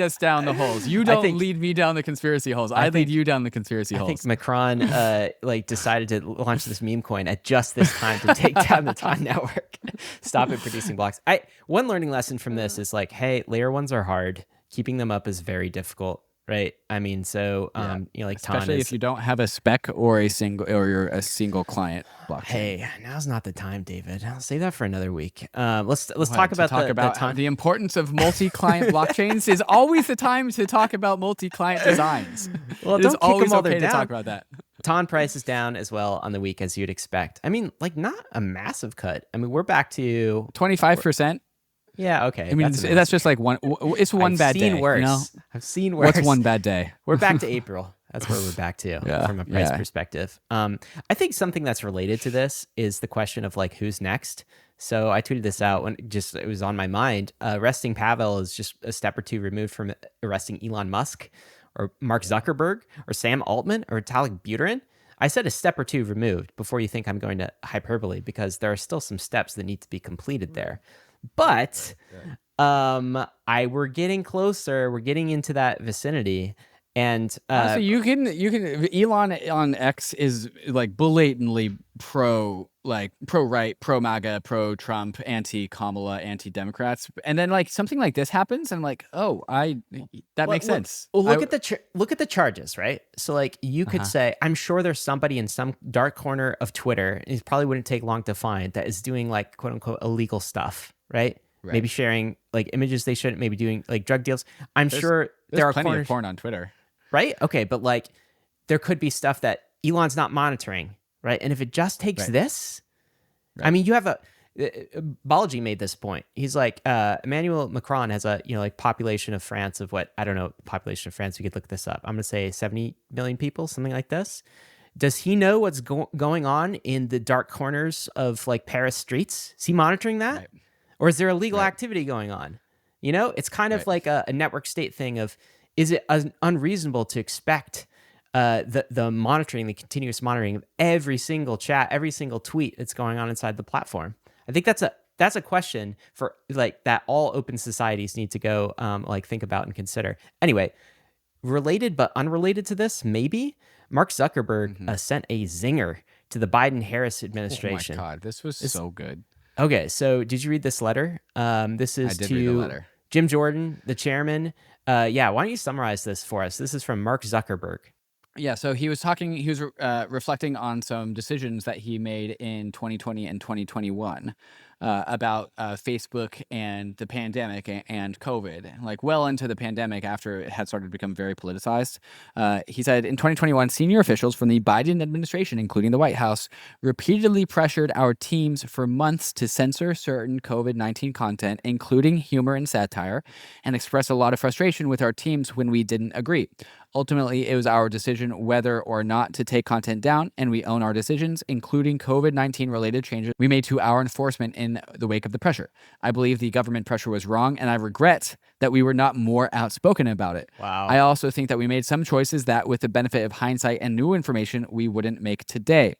us down the holes. You don't lead me down the conspiracy holes. I lead you down the conspiracy holes. I think Macron like decided to launch this meme coin at just this time to take down the Ton network, stop it producing blocks. One learning lesson from this is like, hey, layer ones are hard. Keeping them up is very difficult. Right. I mean, so, you know, like especially if you don't have a spec or you're a single client blockchain. Hey, now's not the time, David. I'll save that for another week. Let's talk about the importance of multi-client blockchains. Is always the time to talk about multi-client designs. Well, it is always okay to talk about that. Ton price is down as well on the week as you'd expect. I mean, like not a massive cut. I mean, we're back to 25%. Yeah, okay. I mean, that's just like one. It's one bad day. Worse. You know? I've seen worse. What's one bad day? We're back to April. That's where we're back to from a price perspective. I think something that's related to this is the question of like who's next. So I tweeted this out when it was on my mind. Arresting Pavel is just a step or two removed from arresting Elon Musk or Mark Zuckerberg or Sam Altman or Vitalik Buterin. I said a step or two removed before you think I'm going to hyperbole because there are still some steps that need to be completed there. But we're getting closer. We're getting into that vicinity. And so you can Elon on X is like blatantly pro right, pro MAGA, pro Trump, anti Kamala, anti Democrats, and then like something like this happens, and I'm like, that makes sense. Well, look at the charges, right? So like you could say, I'm sure there's somebody in some dark corner of Twitter, and it probably wouldn't take long to find, that is doing like quote unquote illegal stuff, right? Maybe sharing like images they shouldn't, maybe doing like drug deals. There's sure there are plenty of porn on Twitter. Right? Okay, but like there could be stuff that Elon's not monitoring, right? And if it just takes this, I mean, you have Balaji made this point. He's like, Emmanuel Macron has a, like population of France of what, I don't know, population of France, we could look this up. I'm going to say 70 million people, something like this. Does he know what's going on in the dark corners of like Paris streets? Is he monitoring that? Right. Or is there illegal activity going on? It's kind of like a network state thing of, is it unreasonable to expect the monitoring, the continuous monitoring of every single chat, every single tweet that's going on inside the platform? I think that's a question for like that all open societies need to go like think about and consider. Anyway, related but unrelated to this, maybe Mark Zuckerberg sent a zinger to the Biden-Harris administration. Oh my God, this was so good. Okay, so did you read this letter? This is read the letter. Jim Jordan, the chairman. Why don't you summarize this for us? This is from Mark Zuckerberg. Yeah, so he was reflecting on some decisions that he made in 2020 and 2021 about Facebook and the pandemic and COVID, like well into the pandemic after it had started to become very politicized. He said, in 2021, senior officials from the Biden administration, including the White House, repeatedly pressured our teams for months to censor certain COVID-19 content, including humor and satire, and expressed a lot of frustration with our teams when we didn't agree. Ultimately, it was our decision whether or not to take content down, and we own our decisions, including COVID-19 related changes we made to our enforcement in the wake of the pressure. I believe the government pressure was wrong, and I regret that we were not more outspoken about it. Wow. I also think that we made some choices that, with the benefit of hindsight and new information, we wouldn't make today.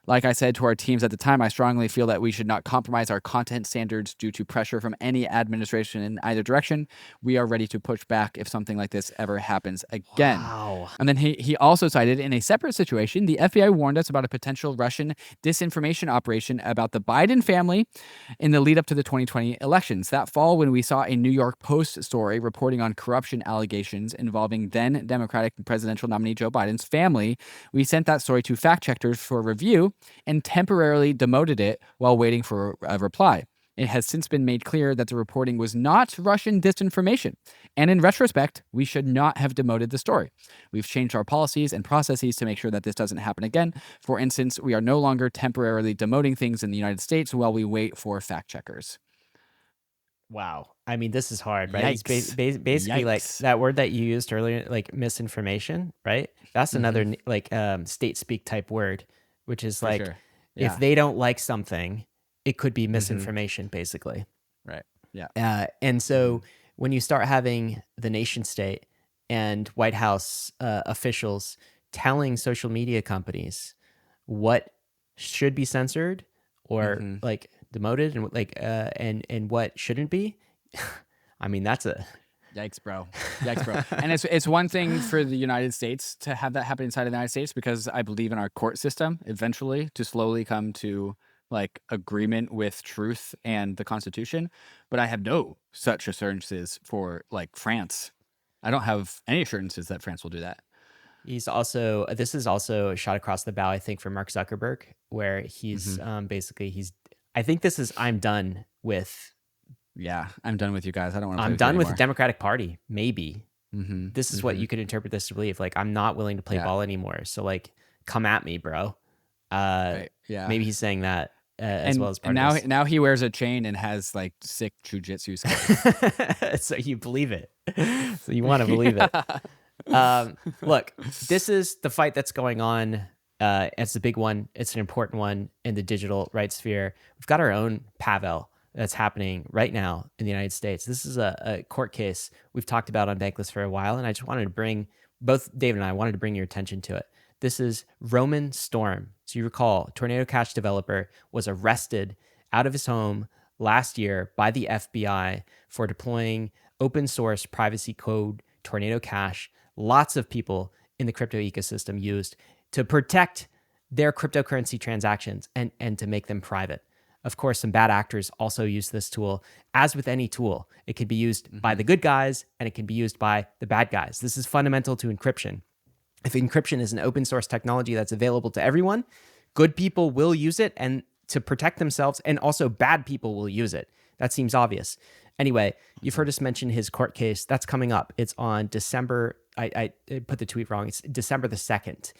Like I said to our teams at the time, I strongly feel that we should not compromise our content standards due to pressure from any administration in either direction. We are ready to push back if something like this ever happens again. Wow. And then he also cited, in a separate situation, the FBI warned us about a potential Russian disinformation operation about the Biden family in the lead up to the 2020 elections. That fall, when we saw a New York Post story reporting on corruption allegations involving then Democratic presidential nominee Joe Biden's family, we sent that story to fact checkers for review and temporarily demoted it while waiting for a reply. It has since been made clear that the reporting was not Russian disinformation. And in retrospect, we should not have demoted the story. We've changed our policies and processes to make sure that this doesn't happen again. For instance, we are no longer temporarily demoting things in the United States while we wait for fact checkers. Wow. I mean, this is hard, right? Yikes. It's basically like that word that you used earlier, like misinformation, right? That's another like state speak type word, which is For like sure. if they don't like something, it could be misinformation, basically. Right. Yeah. And so when you start having the nation state and White House officials telling social media companies what should be censored or like demoted and like and what shouldn't be. I mean, that's a Yikes, bro. Yikes, bro. And it's one thing for the United States to have that happen inside of the United States, because I believe in our court system eventually to slowly come to like agreement with truth and the Constitution. But I have no such assurances for like France. I don't have any assurances that France will do that. This is also a shot across the bow, I think, for Mark Zuckerberg, where he's basically I think this is, I'm done with. Yeah, I'm done with you guys. I don't want to. I'm done with the Democratic Party. Maybe Mm-hmm. this is what you could interpret this to believe. Like, I'm not willing to play ball anymore. So like, come at me, bro. Right. Yeah. Maybe he's saying that as well as part and of this. now he wears a chain and has like sick jujitsu skills. So you believe it. So you want to believe it. Look, this is the fight that's going on. It's a big one. It's an important one in the digital rights sphere. We've got our own Pavel that's happening right now in the United States. This is a court case we've talked about on Bankless for a while, and I just wanted to bring, both David and I wanted to bring your attention to it. This is Roman Storm. So you recall, Tornado Cash developer was arrested out of his home last year by the FBI for deploying open source privacy code Tornado Cash. Lots of people in the crypto ecosystem used to protect their cryptocurrency transactions and to make them private. Of course, some bad actors also use this tool. As with any tool, it can be used by the good guys and it can be used by the bad guys. This is fundamental to encryption. If encryption is an open source technology that's available to everyone, good people will use it and to protect themselves, and also bad people will use it. That seems obvious. Anyway, you've heard us mention his court case. That's coming up. It's on December. I put the tweet wrong. It's December the 2nd.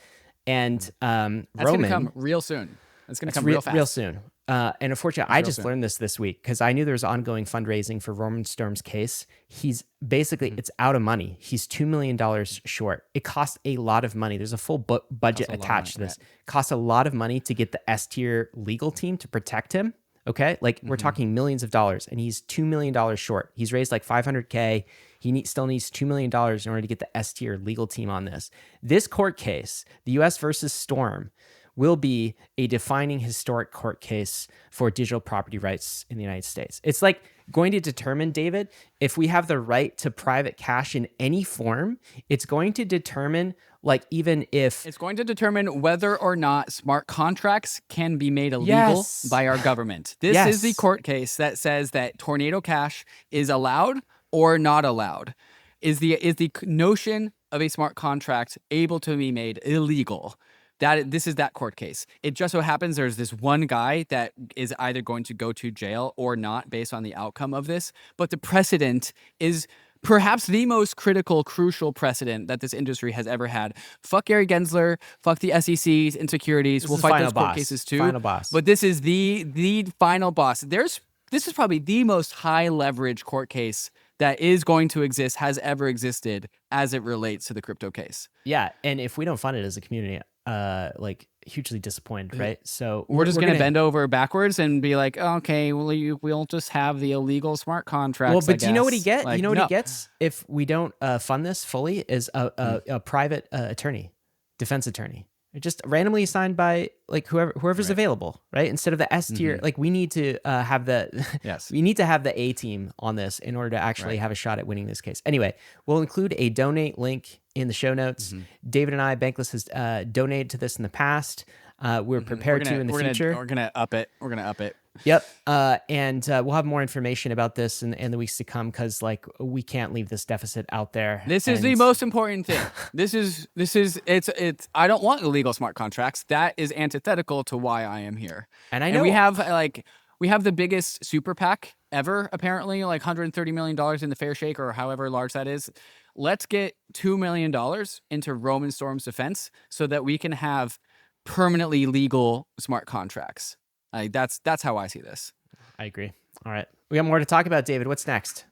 And That's going to come real soon. It's going to come real fast. Real soon. And unfortunately, I just learned this week because I knew there was ongoing fundraising for Roman Storm's case. He's basically, it's out of money. He's $2 million short. It costs a lot of money. There's a full budget attached to this. Right. Costs a lot of money to get the S-tier legal team to protect him. Okay? Like, we're talking millions of dollars, and he's $2 million short. He's raised like $500K. He still needs $2 million in order to get the S-tier legal team on this. This court case, the U.S. versus Storm, will be a defining historic court case for digital property rights in the United States. It's like going to determine, David, if we have the right to private cash in any form. It's going to determine, like, even if... It's going to determine whether or not smart contracts can be made illegal by our government. This is the court case that says that Tornado Cash is allowed or not allowed. Is the notion of a smart contract able to be made illegal? This is that court case. It just so happens there's this one guy that is either going to go to jail or not based on the outcome of this. But the precedent is perhaps the most crucial precedent that this industry has ever had. Fuck Gary Gensler. Fuck the SEC's insecurities. We'll fight those court cases too. Final boss. But this is the final boss. This is probably the most high leverage court case that is going to exist, has ever existed as it relates to the crypto case. Yeah, and if we don't fund it as a community, like, hugely disappointed, right? So we're just going to bend over backwards and be like, okay, we'll just have the illegal smart contracts. Well, but do you know what he gets? Like, you know what he gets if we don't fund this fully is a private attorney, defense attorney, just randomly assigned by like whoever's available, right? Instead of the S tier, like, we need to have we need to have the A team on this in order to actually have a shot at winning this case. Anyway, we'll include a donate link in the show notes. David and I, Bankless, has donated to this in the past. We're prepared to in the future. We're gonna up it. We're gonna up it. Yep. And we'll have more information about this in the weeks to come, because like, we can't leave this deficit out there. This is the most important thing. It's I don't want illegal smart contracts. That is antithetical to why I am here. And I know we have the biggest super PAC ever, apparently, like $130 million in the fair shake, or however large that is. Let's get $2 million into Roman Storm's defense so that we can have permanently legal smart contracts. That's how I see this. I agree. All right. We got more to talk about, David. What's next?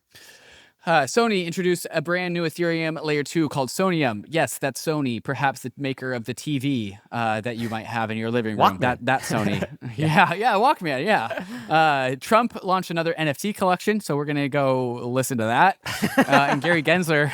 Sony introduced a brand new Ethereum layer 2 called Soneium. Yes, that's Sony, perhaps the maker of the TV that you might have in your living room. Walkman. That's Sony. yeah, Walkman, yeah. Trump launched another NFT collection, so we're going to go listen to that. And Gary Gensler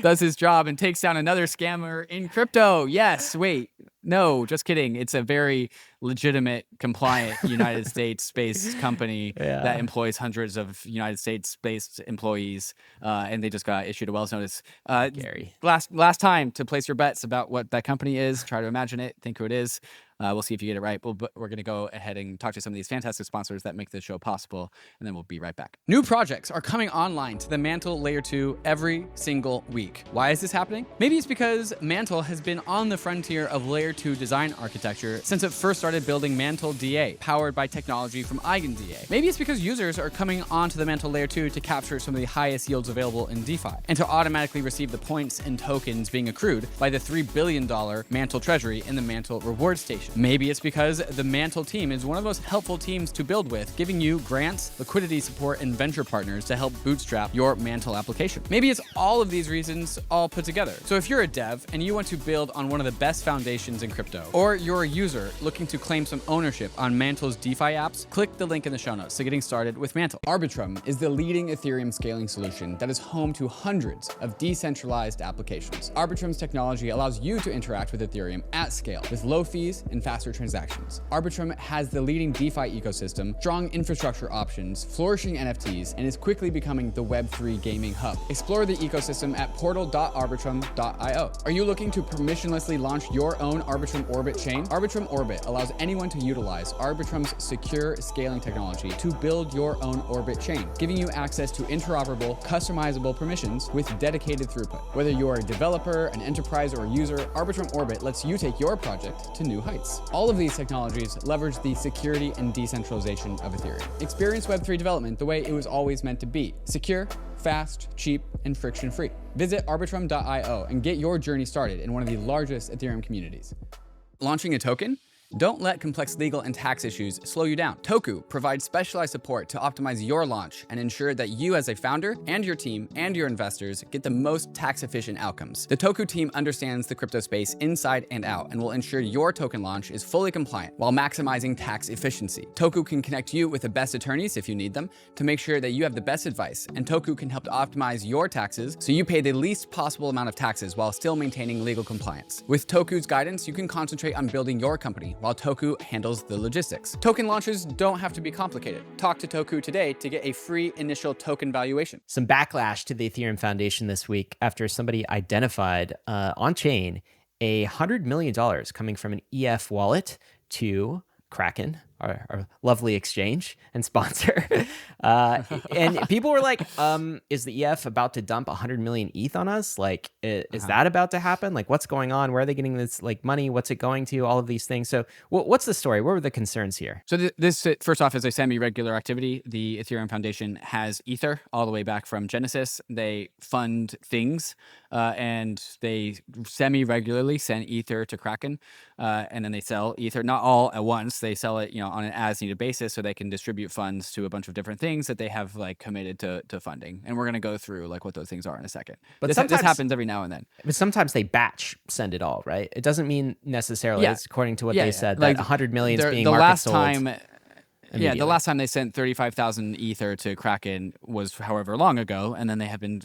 does his job and takes down another scammer in crypto. Yes, wait. No, just kidding. It's a very legitimate, compliant United States-based company Yeah. that employs hundreds of United States-based employees, and they just got issued a Wells notice. Gary. Last time to place your bets about what that company is. Try to imagine it. Think who it is. We'll see if you get it right. But we're going to go ahead and talk to some of these fantastic sponsors that make this show possible, and then we'll be right back. New projects are coming online to the MANTLE Layer 2 every single week. Why is this happening? Maybe it's because MANTLE has been on the frontier of Layer 2 design architecture since it first started building MANTLE DA, powered by technology from EigenDA. Maybe it's because users are coming onto the MANTLE Layer 2 to capture some of the highest yields available in DeFi, and to automatically receive the points and tokens being accrued by the $3 billion MANTLE treasury in the MANTLE reward station. Maybe it's because the MANTLE team is one of the most helpful teams to build with, giving you grants, liquidity support, and venture partners to help bootstrap your MANTLE application. Maybe it's all of these reasons all put together. So if you're a dev and you want to build on one of the best foundations in crypto, or you're a user looking to claim some ownership on MANTLE's DeFi apps, click the link in the show notes to getting started with MANTLE. ARBITRUM is the leading Ethereum scaling solution that is home to hundreds of decentralized applications. ARBITRUM's technology allows you to interact with Ethereum at scale with low fees and faster transactions. ARBITRUM has the leading DeFi ecosystem, strong infrastructure options, flourishing NFTs, and is quickly becoming the Web3 gaming hub. Explore the ecosystem at portal.arbitrum.io. Are you looking to permissionlessly launch your own Arbitrum Orbit chain? Arbitrum Orbit allows anyone to utilize Arbitrum's secure scaling technology to build your own Orbit chain, giving you access to interoperable, customizable permissions with dedicated throughput. Whether you are a developer, an enterprise, or a user, Arbitrum Orbit lets you take your project to new heights. All of these technologies leverage the security and decentralization of Ethereum. Experience Web3 development the way it was always meant to be: secure, fast, cheap, and friction-free. Visit arbitrum.io and get your journey started in one of the largest Ethereum communities. Launching a token? Don't let complex legal and tax issues slow you down. TOKU provides specialized support to optimize your launch and ensure that you as a founder and your team and your investors get the most tax-efficient outcomes. The TOKU team understands the crypto space inside and out and will ensure your token launch is fully compliant while maximizing tax efficiency. TOKU can connect you with the best attorneys if you need them to make sure that you have the best advice, and TOKU can help to optimize your taxes so you pay the least possible amount of taxes while still maintaining legal compliance. With TOKU's guidance, you can concentrate on building your company while TOKU handles the logistics. Token launches don't have to be complicated. Talk to TOKU today to get a free initial token valuation. Some backlash to the Ethereum Foundation this week after somebody identified on-chain $100 million coming from an EF wallet to KRAKEN, our lovely exchange and sponsor. And people were like, is the EF about to dump 100 million ETH on us? Like, is that about to happen? Like, what's going on? Where are they getting this like money? What's it going to? All of these things. So what's the story? What were the concerns here? So this, first off, is a semi-regular activity. The Ethereum Foundation has Ether all the way back from Genesis. They fund things, and they semi-regularly send Ether to KRAKEN, and then they sell Ether, not all at once. They sell it, on an as-needed basis, so they can distribute funds to a bunch of different things that they have like committed to funding. And we're going to go through like what those things are in a second. But this happens every now and then. But sometimes they batch send it all, right? It doesn't mean necessarily, it's according to what they said, like, that 100 million is being the market last sold. time. Yeah, the last time they sent 35,000 Ether to KRAKEN was however long ago, and then they have been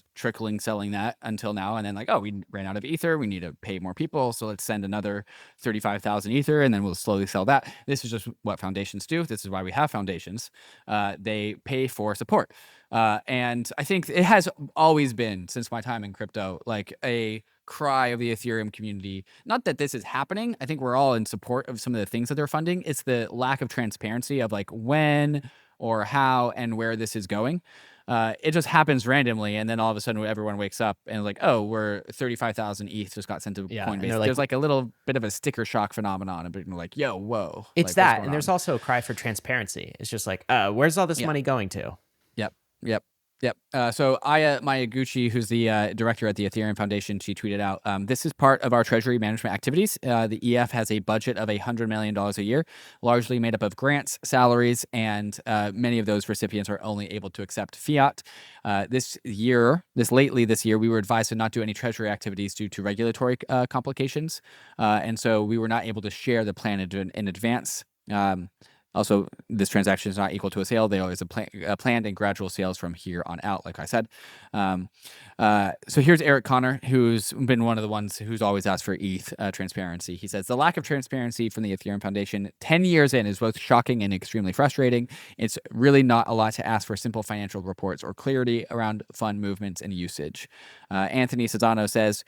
selling that until now, and then like, oh, we ran out of Ether, we need to pay more people, so let's send another 35,000 Ether, and then we'll slowly sell that. This is just what foundations do. This is why we have foundations. They pay for support. And I think it has always been, since my time in crypto, like a cry of the Ethereum community. Not that this is happening. I think we're all in support of some of the things that they're funding. It's the lack of transparency of like when or how and where this is going. It just happens randomly, and then all of a sudden everyone wakes up and like, oh, we're 35,000 ETH just got sent to Coinbase. There's like a little bit of a sticker shock phenomenon, and people are like, yo, whoa. It's like, that, and there's also a cry for transparency. It's just like, where's all this money going to? Yep. So Aya Miyaguchi, who's the director at the Ethereum Foundation, she tweeted out, this is part of our treasury management activities. The EF has a budget of $100 million a year, largely made up of grants, salaries, and many of those recipients are only able to accept fiat. This year, we were advised to not do any treasury activities due to regulatory complications. And so we were not able to share the plan in advance. Also, this transaction is not equal to a sale. They always planned and gradual sales from here on out, like I said. So here's Eric Connor, who's been one of the ones who's always asked for ETH transparency. He says, the lack of transparency from the Ethereum Foundation 10 years in is both shocking and extremely frustrating. It's really not a lot to ask for simple financial reports or clarity around fund movements and usage. Anthony Cesano says,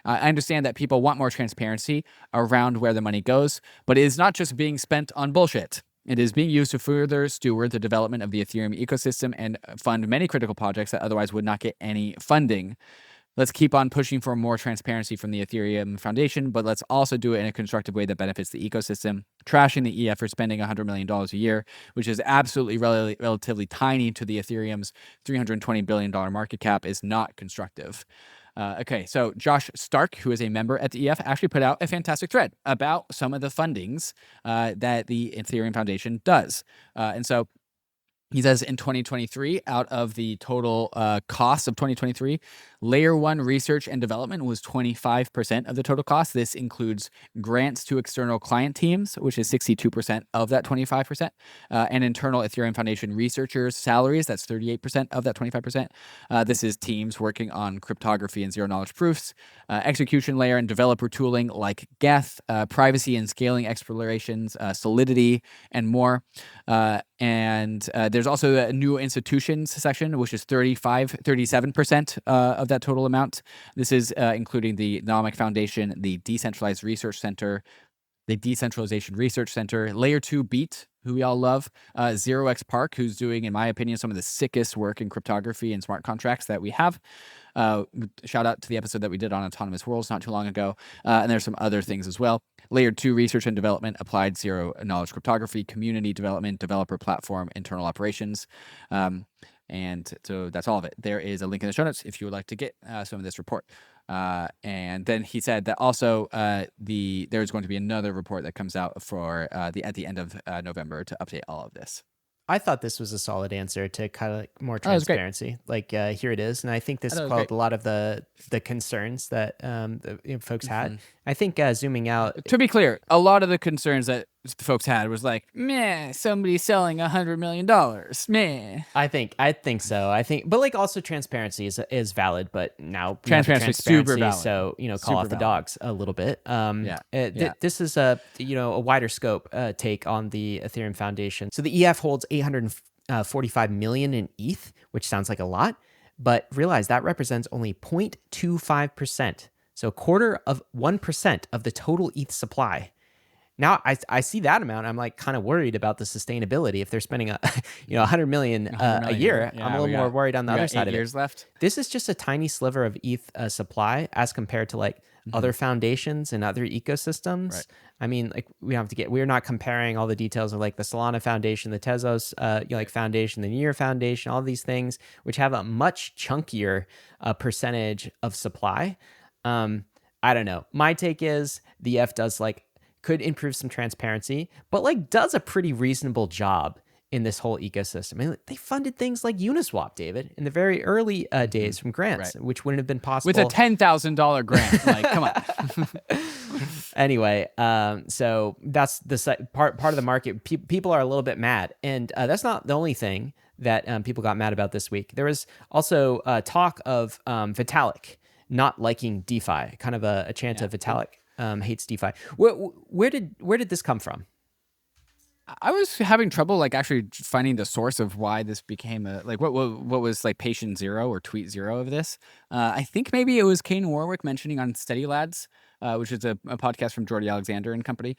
I understand that people want more transparency around where the money goes, but it is not just being spent on bullshit. It is being used to further steward the development of the Ethereum ecosystem and fund many critical projects that otherwise would not get any funding. Let's keep on pushing for more transparency from the Ethereum Foundation, but let's also do it in a constructive way that benefits the ecosystem. Trashing the EF for spending $100 million a year, which is absolutely relatively tiny to the Ethereum's $320 billion market cap, is not constructive. Okay, so Josh Stark, who is a member at the EF, actually put out a fantastic thread about some of the fundings that the Ethereum Foundation does. And so he says in 2023, out of the total cost of 2023, Layer 1 research and development was 25% of the total cost. This includes grants to external client teams, which is 62% of that 25%, and internal Ethereum Foundation researchers' salaries, that's 38% of that 25%. This is teams working on cryptography and zero-knowledge proofs, execution layer and developer tooling like Geth, privacy and scaling explorations, Solidity, and more. And there's also a new institutions section, which is 37% of that total amount. This is including the Nomic Foundation, the Decentralized Research Center, the Decentralization Research Center, Layer 2 Beat, who we all love, 0x Park, who's doing, in my opinion, some of the sickest work in cryptography and smart contracts that we have. Shout out to the episode that we did on autonomous worlds not too long ago. And there's some other things as well. Layer 2 research and development, applied zero knowledge cryptography, community development, developer platform, internal operations. And so that's all of it. There is a link in the show notes if you would like to get some of this report. And then he said that also there's going to be another report that comes out for at the end of November to update all of this. I thought this was a solid answer to kind of like more that was great. transparency. Like here it is, and I think this That was quelled great. a lot of the concerns that the folks had. I think zooming out. To be clear, a lot of the concerns that the folks had was like, meh, somebody selling $100 million, meh. I think so. But like also transparency is valid, but now we have Transparency is super valid. So call Super off the valid. dogs a little bit. This is a wider scope take on the Ethereum Foundation. So the EF holds 845 million in ETH, which sounds like a lot, but realize that represents only 0.25%. So 1/4% of the total ETH supply. Now I see that amount. I'm like kind of worried about the sustainability. If they're spending $100 million a year, I'm a little more worried on the other side of it. 8 years left. This is just a tiny sliver of ETH supply as compared to like other foundations and other ecosystems. Right. I mean, like we're not comparing all the details of like the Solana Foundation, the Tezos Foundation, the Near Foundation, all these things which have a much chunkier percentage of supply. I don't know. My take is the EF could improve some transparency, but like does a pretty reasonable job in this whole ecosystem. I mean, they funded things like Uniswap, David, in the very early days from grants, which wouldn't have been possible with a $10,000 grant. Like, come on. Anyway, so that's the part of the market. People are a little bit mad, and that's not the only thing that people got mad about this week. There was also talk of Vitalik not liking DeFi, kind of a chant of Vitalik hates DeFi. Where did this come from? I was having trouble like actually finding the source of why this became what was like patient zero or tweet zero of this. I think maybe it was Kane Warwick mentioning on Steady Lads, which is a podcast from Jordy Alexander and company,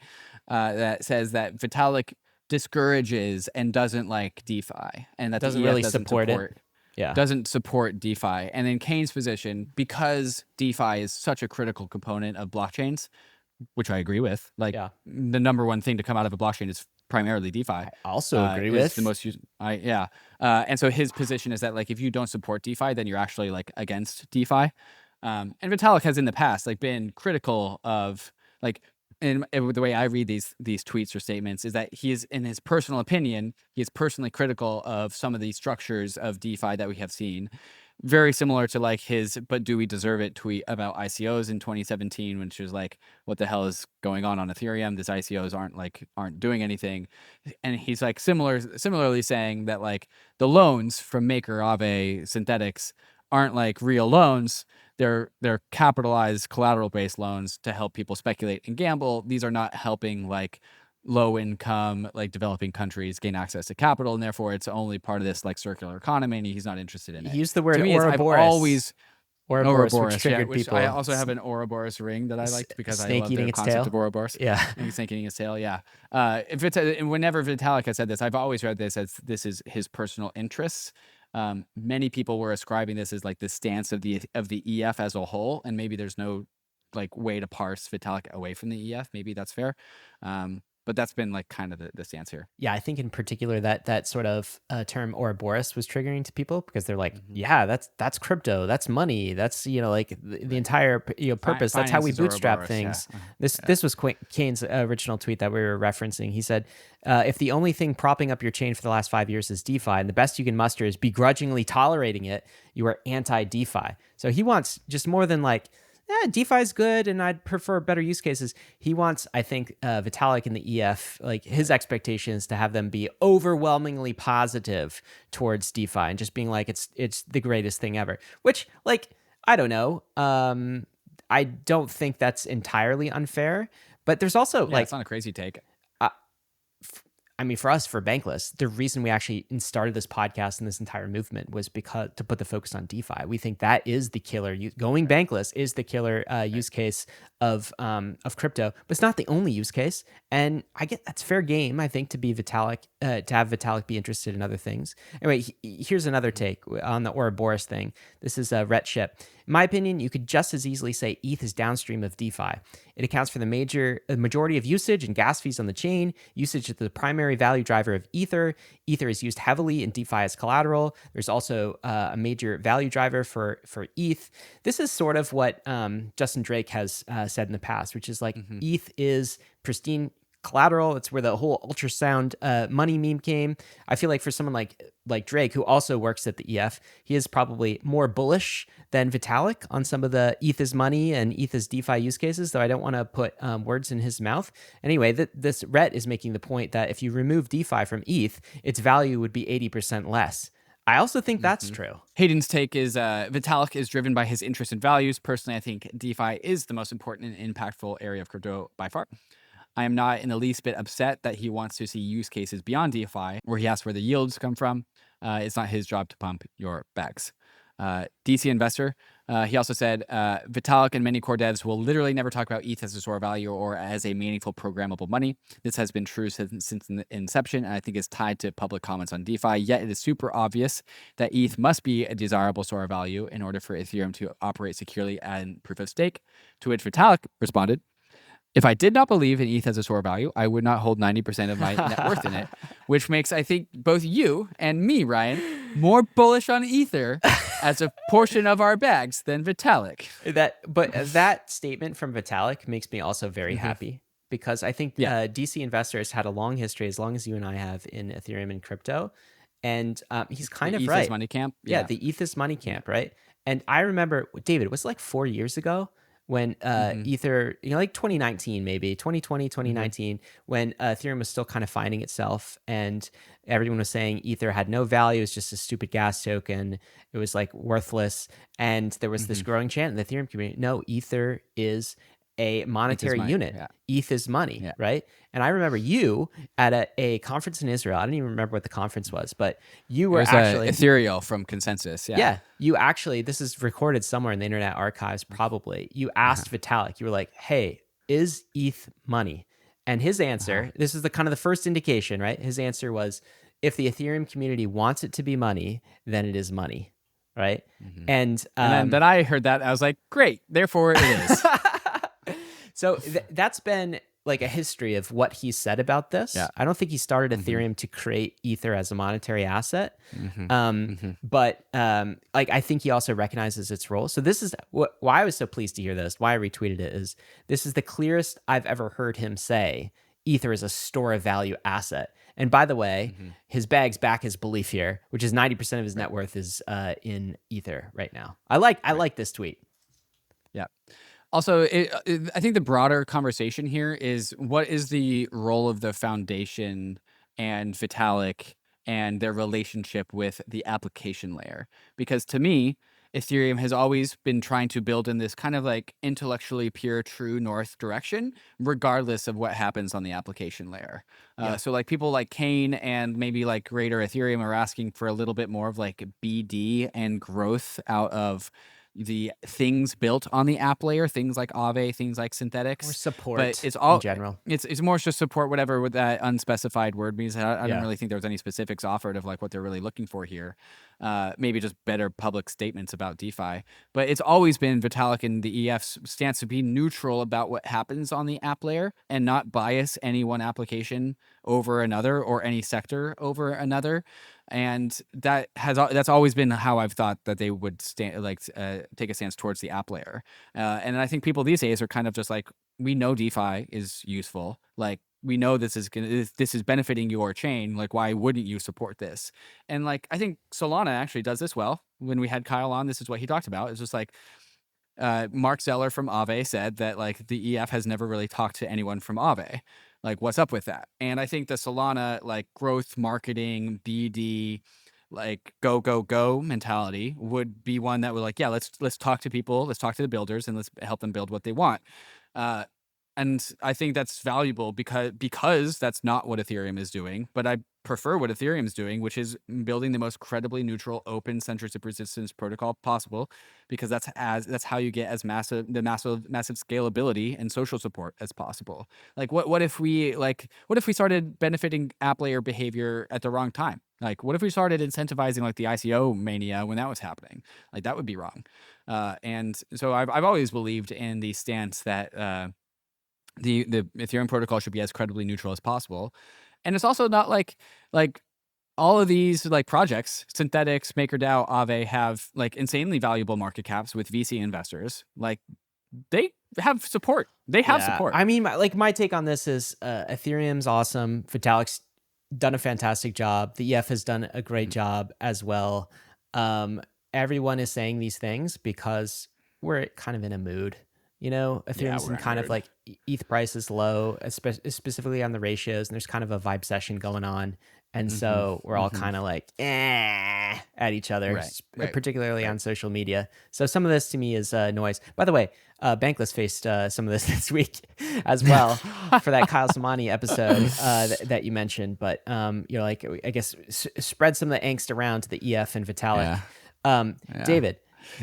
that says that Vitalik discourages and doesn't like DeFi, and that doesn't really support it. Yeah. Doesn't support DeFi. And then Kane's position, because DeFi is such a critical component of blockchains, which I agree with, the number one thing to come out of a blockchain is primarily DeFi. I also agree with the most used. And so his position is that like if you don't support DeFi, then you're actually like against DeFi. And Vitalik has in the past like been critical of like. And the way I read these tweets or statements is that he is, in his personal opinion, he is personally critical of some of these structures of DeFi that we have seen. very similar to like his "But do we deserve it?" tweet about ICOs in 2017, which was like, "What the hell is going on Ethereum? These ICOs aren't doing anything." And he's like similarly saying that like the loans from Maker, Aave, Synthetics aren't like real loans. They're capitalized collateral based loans to help people speculate and gamble. These are not helping like low income like developing countries gain access to capital, and therefore it's only part of this like circular economy, and he's not interested in it. He used the word To me, I've Ouroboros. always Ouroboros, which Ouroboros, triggered which people. I also have an Ouroboros ring that I liked because I Snake love eating the its concept tail? of Ouroboros. Yeah. And snake eating its tail, yeah. And whenever Vitalik has said this, I've always read this as this is his personal interests. Many people were ascribing this as like the stance of the EF as a whole, and maybe there's no like way to parse Vitalik away from the EF. Maybe that's fair. But that's been like kind of the stance here. Yeah, I think in particular that sort of term Ouroboros was triggering to people because they're like, yeah, that's crypto, that's money, that's like the entire purpose. That's how we bootstrap Ouroboros, things. yeah. This was Kane's original tweet that we were referencing. He said, if the only thing propping up your chain for the last 5 years is DeFi, and the best you can muster is begrudgingly tolerating it, you are anti-DeFi. So he wants just more than like, DeFi is good and I'd prefer better use cases. He wants, I think, Vitalik and the EF, like his expectation is to have them be overwhelmingly positive towards DeFi and just being like, it's the greatest thing ever, which like, I don't know. I don't think that's entirely unfair, but there's also like, it's not a crazy take. I mean, for us, for Bankless, the reason we actually started this podcast and this entire movement was because to put the focus on DeFi. We think that is the killer. Going Bankless is the killer use case of crypto, but it's not the only use case. And I get that's fair game, I think, to be Vitalik, to have Vitalik be interested in other things. Anyway, here's another take on the Ouroboros thing. This is Rhett Ship. In my opinion, you could just as easily say ETH is downstream of DeFi. It accounts for the majority of usage and gas fees on the chain. Usage is the primary value driver of Ether. Ether is used heavily in DeFi as collateral. There's also a major value driver for ETH. This is sort of what Justin Drake has said in the past, which is like ETH is pristine collateral. It's where the whole ultrasound money meme came. I feel like for someone like Drake, who also works at the EF, he is probably more bullish than Vitalik on some of the ETH is money and ETH is DeFi use cases, though I don't want to put words in his mouth. Anyway, this Rhett is making the point that if you remove DeFi from ETH, its value would be 80% less. I also think that's true. Hayden's take is Vitalik is driven by his interests and values. Personally, I think DeFi is the most important and impactful area of crypto by far. I am not in the least bit upset that he wants to see use cases beyond DeFi, where he asks where the yields come from. It's not his job to pump your bags. DC Investor, he also said, Vitalik and many core devs will literally never talk about ETH as a store of value or as a meaningful programmable money. This has been true since the inception, and I think is tied to public comments on DeFi, yet it is super obvious that ETH must be a desirable store of value in order for Ethereum to operate securely and proof of stake, to which Vitalik responded, if I did not believe in ETH as a store of value, I would not hold 90% of my net worth in it, which makes, I think, both you and me, Ryan, more bullish on Ether as a portion of our bags than Vitalik. But that statement from Vitalik makes me also very happy because I think DC Investors had a long history, as long as you and I have, in Ethereum and crypto. And he's kind of ETH right. is money camp? Yeah, the ETH is money camp, right? And I remember, David, it was like 4 years ago when Ether, like 2019, maybe 2020, 2019, when Ethereum was still kind of finding itself and everyone was saying Ether had no value. It was just a stupid gas token. It was like worthless. And there was this growing chant in the Ethereum community. No, Ether is a monetary unit. Yeah. ETH is money, right? And I remember you at a conference in Israel. I don't even remember what the conference was, but you were actually Ethereal from Consensus. Yeah, you actually, this is recorded somewhere in the Internet Archives, probably. You asked Vitalik, you were like, hey, is ETH money? And his answer, this is the kind of the first indication, right? His answer was, if the Ethereum community wants it to be money, then it is money, right? And then I heard that, I was like, great, therefore it is. So that's been like a history of what he said about this. Yeah. I don't think he started Ethereum to create Ether as a monetary asset. But like I think he also recognizes its role. So this is why I was so pleased to hear this, why I retweeted it, is this is the clearest I've ever heard him say Ether is a store of value asset. And by the way, his bag's back his belief here, which is 90% of his net worth is in Ether right now. I like this tweet. Yeah. Also, I think the broader conversation here is what is the role of the foundation and Vitalik and their relationship with the application layer? Because to me, Ethereum has always been trying to build in this kind of like intellectually pure, true north direction, regardless of what happens on the application layer. So like people like Kane and maybe like greater Ethereum are asking for a little bit more of like BD and growth out of the things built on the app layer, things like Aave, things like synthetics, or support, but it's all in general. It's more just support, whatever with that unspecified word means. I don't Yeah. really think there was any specifics offered of like what they're really looking for here. Maybe just better public statements about DeFi, but it's always been Vitalik and the EF's stance to be neutral about what happens on the app layer and not bias any one application over another or any sector over another. And that's always been how I've thought that they would take a stance towards the app layer. And I think people these days are kind of just like, we know DeFi is useful. Like we know this is benefiting your chain. Like why wouldn't you support this? And like I think Solana actually does this well. When we had Kyle on, this is what he talked about. It's just like Mark Zeller from Aave said that like the EF has never really talked to anyone from Aave. Like, what's up with that? And I think the Solana like growth marketing, BD, like go mentality would be one that would like, yeah, let's talk to people, let's talk to the builders, and let's help them build what they want. And I think that's valuable because that's not what Ethereum is doing. But I prefer what Ethereum is doing, which is building the most credibly neutral, open censorship resistance protocol possible, because that's how you get as massive scalability and social support as possible. Like what if we started benefiting app layer behavior at the wrong time? Like what if we started incentivizing like the ICO mania when that was happening? Like that would be wrong. And so I've always believed in the stance that the Ethereum protocol should be as credibly neutral as possible. And it's also not like all of these like projects, Synthetics, MakerDAO, Aave, have like insanely valuable market caps with VC investors. Like they have support. They have support. I mean, my take on this is Ethereum's awesome. Vitalik's done a fantastic job. The EF has done a great job as well. Everyone is saying these things because we're kind of in a mood. You know, Ethereum's in kind of like ETH price is low, specifically on the ratios, and there's kind of a vibe session going on. And so we're all kind of like at each other, particularly on social media. So some of this to me is noise. By the way, Bankless faced some of this week as well for that Kyle Samani episode that you mentioned. But you know, like I guess spread some of the angst around to the EF and Vitalik. David.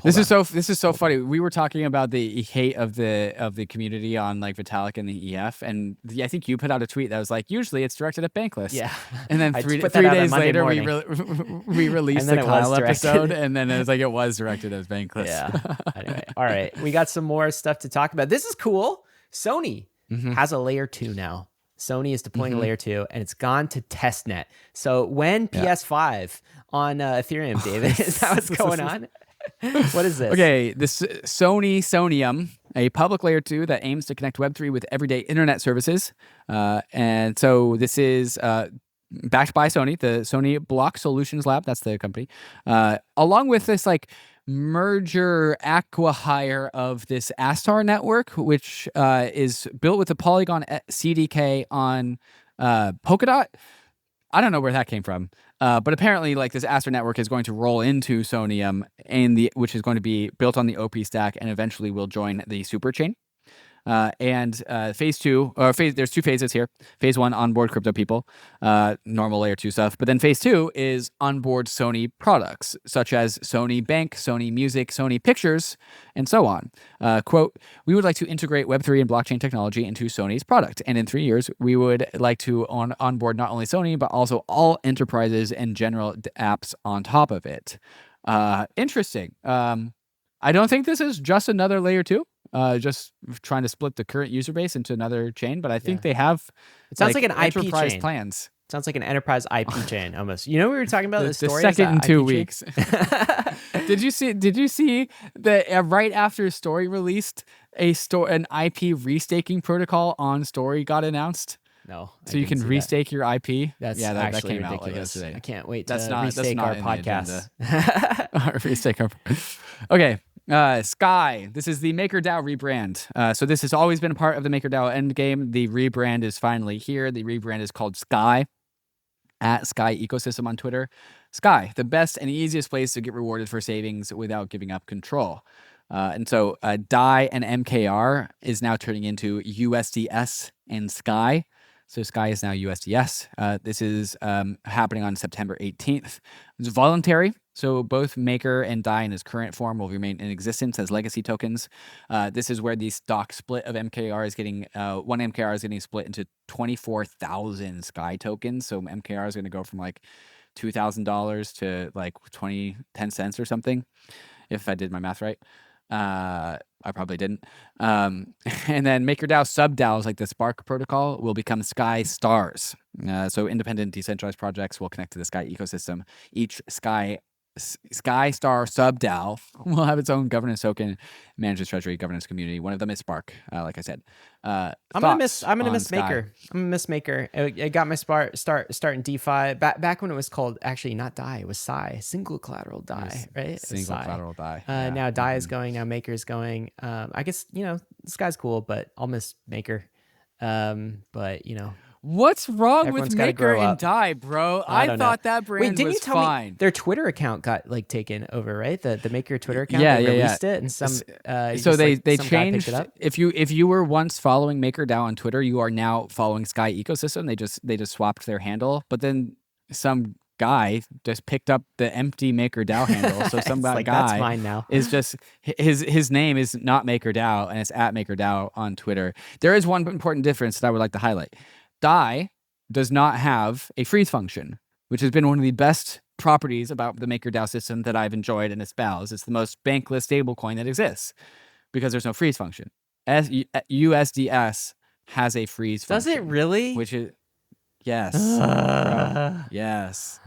This is so funny. We were talking about the hate of the community on like Vitalik and the EF, and I think you put out a tweet that was like, usually it's directed at Bankless. Yeah. And then three days later, we released the Kyle episode, and then it was like it was directed as Bankless. Yeah. Anyway, all right, we got some more stuff to talk about. This is cool. Sony has a layer 2 now. Sony is deploying a layer 2, and it's gone to testnet. So when PS5 on Ethereum, David, is that what's going on? What is this? Okay, this Soneium, a public layer 2 that aims to connect Web3 with everyday internet services. And so this is backed by Sony, the Sony Block Solutions Lab, that's the company, along with this like merger acqui-hire of this Astar network, which is built with the Polygon CDK on Polkadot. I don't know where that came from. But apparently, like this Astar network is going to roll into Soneium, which is going to be built on the OP stack, and eventually will join the superchain. And phase 2, there's 2 phases here. Phase 1, onboard crypto people, normal layer 2 stuff. But then phase 2 is onboard Sony products, such as Sony Bank, Sony Music, Sony Pictures, and so on. Quote, we would like to integrate Web3 and blockchain technology into Sony's product. And in 3 years, we would like to onboard not only Sony, but also all enterprises and general apps on top of it. Interesting. I don't think this is just another layer 2. Just trying to split the current user base into another chain, but I think they have. It sounds like an IP enterprise chain. Plans. Sounds like an enterprise IP chain almost. You know, we were talking about the story. The second in 2 weeks. Did you see that right after Story released an IP restaking protocol on Story got announced? No. So you can restake your IP. That's that actually came ridiculous. Out like yesterday. I can't wait to that's not restake our in the agenda. podcast. Restake our. Okay. Sky. This is the MakerDAO rebrand. So this has always been a part of the MakerDAO endgame. The rebrand is finally here. The rebrand is called Sky, at Sky Ecosystem on Twitter. Sky, the best and easiest place to get rewarded for savings without giving up control. And so DAI and MKR is now turning into USDS and Sky. So Sky is now USDS. This is happening on September 18th. It's voluntary. So both Maker and DAI in its current form will remain in existence as legacy tokens. This is where the stock split of MKR is getting, one MKR is getting split into 24,000 Sky tokens. So MKR is going to go from like $2,000 to like 10 cents or something, if I did my math right. I probably didn't. And then MakerDAO sub-DAOs like the Spark protocol will become Sky Stars. So independent decentralized projects will connect to the Sky ecosystem. Each Sky Star sub-DAO will have its own governance token, manages treasury governance community. One of them is Spark, like I said. I'm gonna miss Maker. I'm gonna miss Maker. I got my start in DeFi back when it was called, actually not DAI, it was Psy, single collateral DAI, right? Single collateral DAI. Now DAI is going, now Maker's going. I guess, this guy's cool, but I'll miss Maker. But what's wrong with everyone's gotta Maker grow and up. DAI, bro? I I don't thought know. that brand didn't was you tell fine. me their Twitter account got taken over, right? The Maker Twitter account. Yeah, they yeah. released it, and some. So they some guy picked changed. it up. If you were once following MakerDAO on Twitter, you are now following Sky Ecosystem. They just swapped their handle, but then some guy just picked up the empty MakerDAO handle. So some guy that's mine now. is just his name is not MakerDAO, and it's at MakerDAO on Twitter. There is one important difference that I would like to highlight. DAI does not have a freeze function, which has been one of the best properties about the MakerDAO system that I've enjoyed and espoused. It's the most bankless stablecoin that exists because there's no freeze function. USDS has a freeze function. Does it really? Which is, yes. Bro, yes.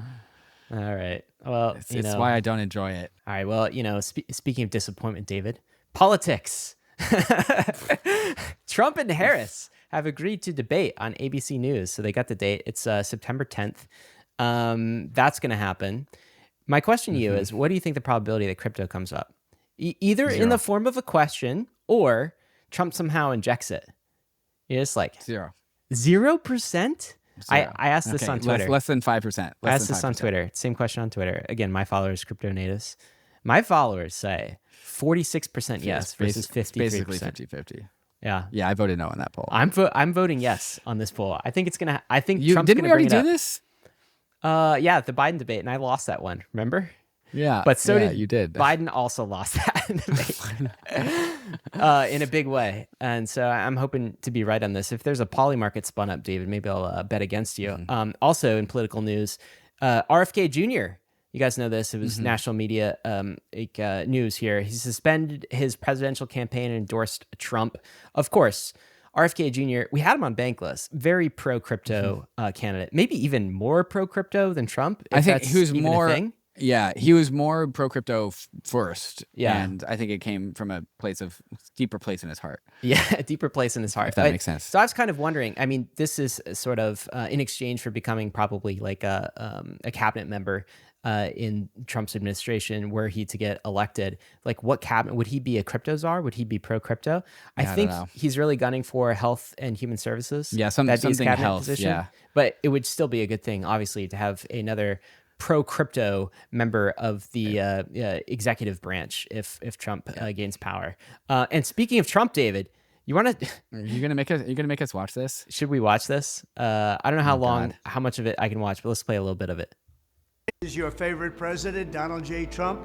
All right. Well, it's why I don't enjoy it. All right. Well, speaking of disappointment, David, politics. Trump and Harris have agreed to debate on ABC News. So they got the date. It's September 10th. That's going to happen. My question to you is, what do you think the probability that crypto comes up? Either 0. in the form of a question or Trump somehow injects it. It's like 0. 0%? I asked this on Twitter. Less than 5%. I asked this on Twitter. Same question on Twitter. Again, my followers, crypto natives. My followers say 46% yes versus 53%. Basically 50-50. Yeah. Yeah, I voted no on that poll. I'm voting yes on this poll. I think it's gonna. I think Trump's didn't gonna we already bring it do up. this? Yeah, the Biden debate, and I lost that one. Remember? Yeah, but so did you did. Biden also lost that debate in a big way, and so I'm hoping to be right on this. If there's a poly market spun up, David, maybe I'll bet against you. Also in political news, RFK Jr. You guys know this. It was national media news here. He suspended his presidential campaign and endorsed Trump. Of course, RFK Jr., we had him on Bankless. Very pro-crypto candidate. Maybe even more pro-crypto than Trump. I think he was more... Yeah, he was more pro-crypto first. Yeah. And I think it came from a deeper place in his heart. Yeah, a deeper place in his heart. If that makes sense. So I was kind of wondering, I mean, this is sort of in exchange for becoming probably like a cabinet member in Trump's administration, were he to get elected, like what cabinet, would he be a crypto czar? Would he be pro-crypto? I think he's really gunning for health and human services. Yeah, something health, position. Yeah. But it would still be a good thing, obviously, to have another pro-crypto member of the executive branch if Trump gains power. And speaking of Trump, David, you want to? You're gonna make us watch this? Should we watch this? I don't know how much of it I can watch, but let's play a little bit of it. Is your favorite president, Donald J. Trump,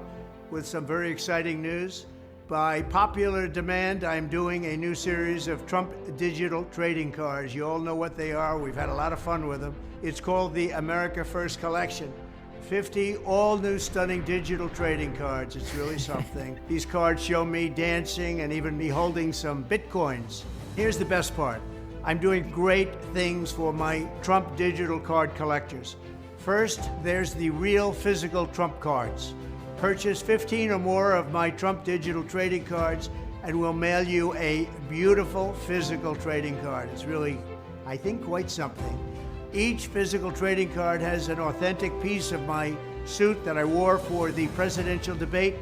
with some very exciting news. By popular demand, I'm doing a new series of Trump digital trading cards. You all know what they are. We've had a lot of fun with them. It's called the America First Collection. 50 all-new stunning digital trading cards. It's really something. These cards show me dancing and even me holding some Bitcoins. Here's the best part. I'm doing great things for my Trump digital card collectors. First, there's the real physical Trump cards. Purchase 15 or more of my Trump digital trading cards and we'll mail you a beautiful physical trading card. It's really I think quite something. Each physical trading card has an authentic piece of my suit that I wore for the presidential debate,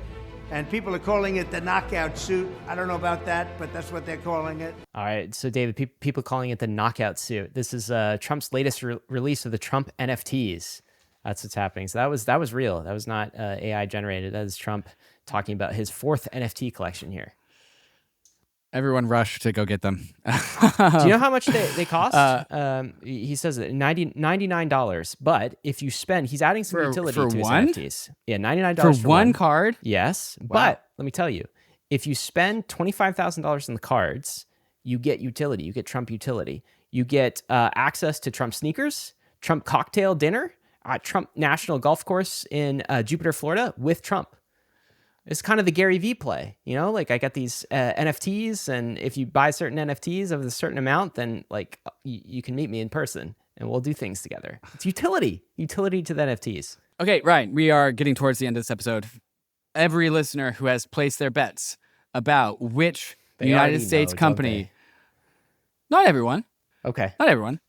and people are calling it the knockout suit. I don't know about that, but that's what they're calling it. All right, so David, people calling it the knockout suit. This is Trump's latest release of the Trump NFTs. That's what's happening. So that was real. That was not AI generated. That is Trump talking about his 4th NFT collection here. Everyone rush to go get them. Do you know how much they cost? He says that $99. But if you spend, he's adding some utility to his NFTs. Yeah, $99 for one card. Yes, wow. But let me tell you, if you spend $25,000 in the cards, you get utility. You get Trump utility. You get access to Trump sneakers, Trump cocktail dinner, Trump National Golf Course in Jupiter, Florida, with Trump. It's kind of the Gary V play, you know, like I got these NFTs, and if you buy certain NFTs of a certain amount, then like you can meet me in person and we'll do things together. It's utility to the NFTs. Okay, Ryan, we are getting towards the end of this episode. Every listener who has placed their bets about which United States company, not everyone. Okay. Not everyone.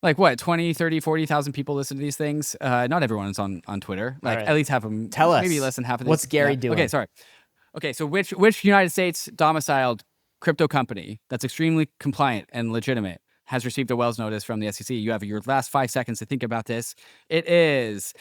Like what, 20, 30, 40,000 people listen to these things? Not everyone is on Twitter. Like right. At least half of them. Tell us. Maybe less than half of them. What's Gary doing? Okay, sorry. Okay, so which United States domiciled crypto company that's extremely compliant and legitimate has received a Wells notice from the SEC? You have your last 5 seconds to think about this. It is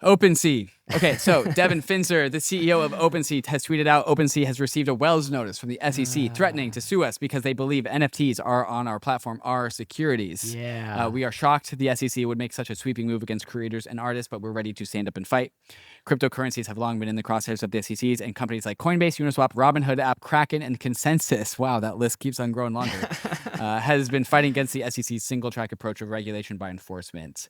OpenSea. Okay, so Devin Finzer, the CEO of OpenSea, has tweeted out OpenSea has received a Wells notice from the SEC threatening to sue us because they believe NFTs are on our platform are securities. Yeah. We are shocked the SEC would make such a sweeping move against creators and artists, but we're ready to stand up and fight. Cryptocurrencies have long been in the crosshairs of the SECs, and companies like Coinbase, Uniswap, Robinhood app, KRAKEN, and Consensus, wow, that list keeps on growing longer, has been fighting against the SEC's single-track approach of regulation by enforcement.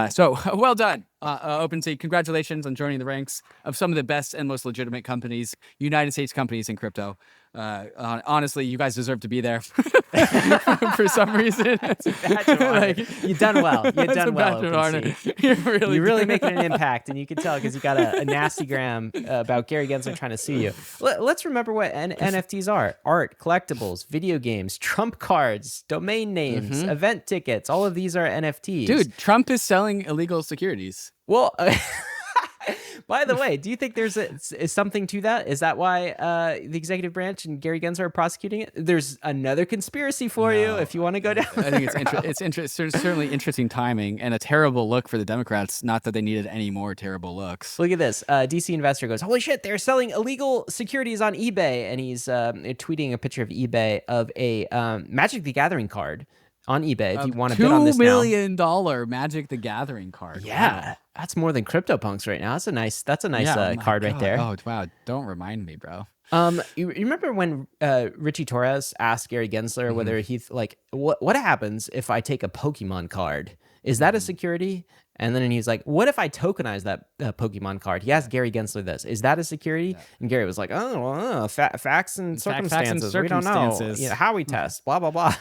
So, well done, OpenSea. Congratulations on joining the ranks of some of the best and most legitimate companies, United States companies in crypto. Honestly, you guys deserve to be there for some reason. You've done well. You've done well. You're really making an impact, and you can tell because you got a nasty gram about Gary Gensler trying to sue you. Let's remember what NFTs are: art, collectibles, video games, Trump cards, domain names, event tickets. All of these are NFTs. Dude, Trump is selling illegal securities. Well. By the way, do you think there's is something to that? Is that why the executive branch and Gary Gensler are prosecuting it? There's another conspiracy for you if you want to go down. I think it's certainly interesting timing and a terrible look for the Democrats. Not that they needed any more terrible looks. Look at this. DC investor goes, holy shit, they're selling illegal securities on eBay. And he's tweeting a picture of eBay of a Magic the Gathering card on eBay if you want to bid on this $2 million Magic the Gathering card. Yeah. Wow. That's more than CryptoPunks right now. That's a nice card right there. Oh, wow. Don't remind me, bro. You remember when Richie Torres asked Gary Gensler whether he's like, what happens if I take a Pokemon card? Is that a security? And then he's like, what if I tokenize that Pokemon card? He asked Gary Gensler this. Is that a security? Yeah. And Gary was like, facts and circumstances. We don't know how we test, blah, blah, blah.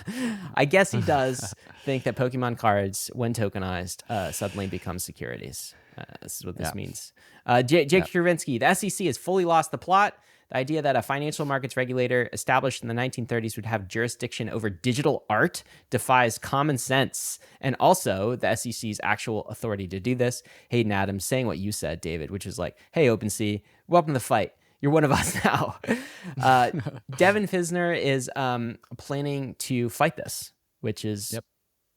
I guess he does think that Pokemon cards, when tokenized, suddenly become securities. This is what this means. Jake Kuravinsky, the SEC has fully lost the plot. The idea that a financial markets regulator established in the 1930s would have jurisdiction over digital art defies common sense. And also the SEC's actual authority to do this. Hayden Adams saying what you said, David, which is like, hey, OpenSea, welcome to the fight. You're one of us now. Devin Fisner is planning to fight this, which is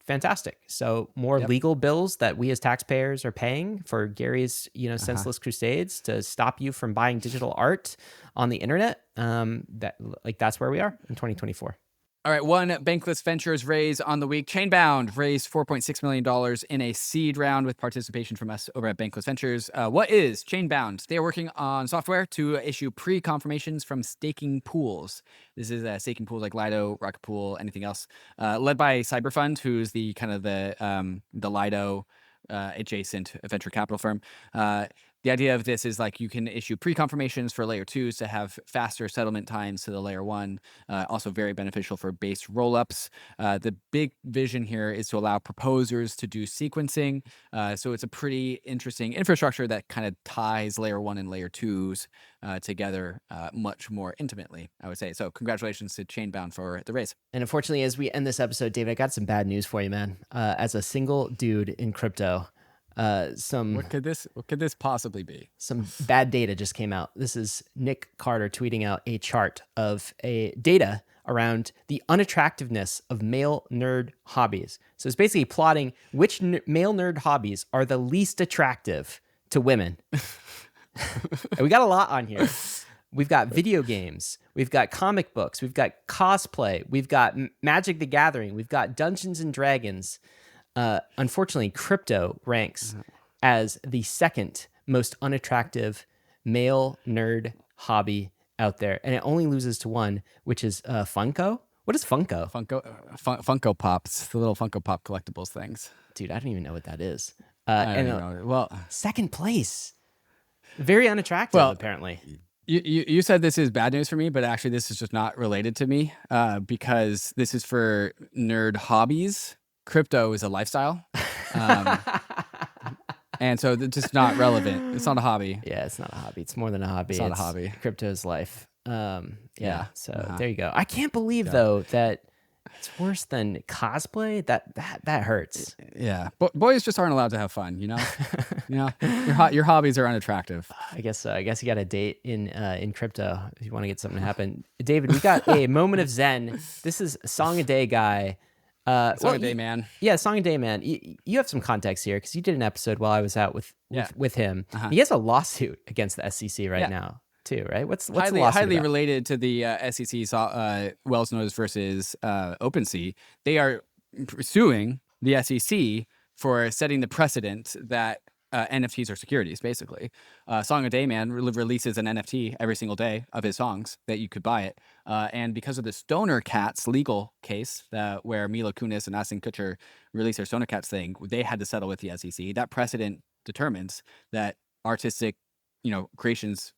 fantastic. So more legal bills that we as taxpayers are paying for Gary's, senseless crusades to stop you from buying digital art on the internet. That's where we are in 2024. All right, one Bankless Ventures raise on the week. Chainbound raised $4.6 million in a seed round with participation from us over at Bankless Ventures. What is Chainbound? They are working on software to issue pre-confirmations from staking pools. This is staking pools like Lido, Rocket Pool, anything else, led by Cyberfund, who's the kind of the Lido adjacent venture capital firm. The idea of this is like you can issue pre-confirmations for layer 2s to have faster settlement times to the layer 1. Also very beneficial for base rollups. The big vision here is to allow proposers to do sequencing. So it's a pretty interesting infrastructure that kind of ties layer 1 and layer 2s together much more intimately, I would say. So congratulations to Chainbound for the raise. And unfortunately, as we end this episode, David, I got some bad news for you, man. As a single dude in crypto, what could this possibly be? Some bad data just came out. This is Nick Carter tweeting out a chart of data around the unattractiveness of male nerd hobbies. So it's basically plotting which male nerd hobbies are the least attractive to women. And we got a lot on here. We've got video games, we've got comic books, we've got cosplay, we've got Magic the Gathering, we've got Dungeons and Dragons. Unfortunately, crypto ranks as the second most unattractive male nerd hobby out there, and it only loses to one, which is Funko. What is Funko? Funko Pops, the little Funko Pop collectibles things. Dude, I don't even know what that is. I don't know. Well, second place, very unattractive. Well, apparently. You said this is bad news for me, but actually this is just not related to me because this is for nerd hobbies. Crypto is a lifestyle. And so it's just not relevant. It's not a hobby. Yeah, it's not a hobby. It's more than a hobby. It's not a hobby. Crypto is life. Yeah. So there you go. I can't believe though that it's worse than cosplay. That hurts. Yeah. Boys just aren't allowed to have fun, you know? Your hobbies are unattractive. I guess so. I guess you got a date in crypto if you want to get something to happen. David, we got a moment of zen. This is Song a Day guy. Song a Day man. Yeah, Song a Day man. You have some context here because you did an episode while I was out with him. He has a lawsuit against the SEC right now too, right? What's the lawsuit highly about? related to the SEC's Wells Notice versus OpenSea. They are suing the SEC for setting the precedent that NFTs are securities, basically. Song a Day Man releases an NFT every single day of his songs that you could buy it. And because of the Stoner Cats legal case where Mila Kunis and Ashton Kutcher released their Stoner Cats thing, they had to settle with the SEC. That precedent determines that artistic, creations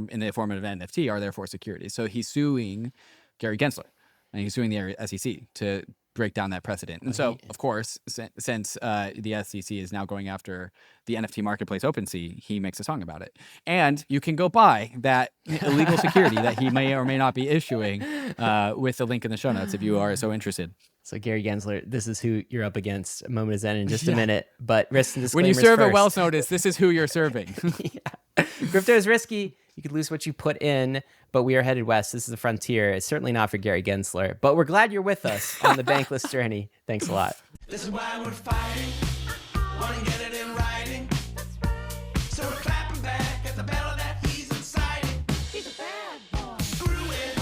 in the form of an NFT are therefore securities. So he's suing Gary Gensler and he's suing the SEC to break down that precedent. And so, of course, since the SEC is now going after the NFT marketplace OpenSea, he makes a song about it. And you can go buy that illegal security that he may or may not be issuing with the link in the show notes if you are so interested. So Gary Gensler, this is who you're up against. A moment of zen in just a minute, but risks and disclaimers when you serve first. a Wells Notice, this is who you're serving. Crypto is risky. You could lose what you put in, but we are headed west. This is the frontier. It's certainly not for Gary Gensler, but we're glad you're with us on the Bankless journey. Thanks a lot. This is why we're fighting. Want to get it in writing. So we're clapping back at the battle that he's inciting. He's a bad boy. Screw it.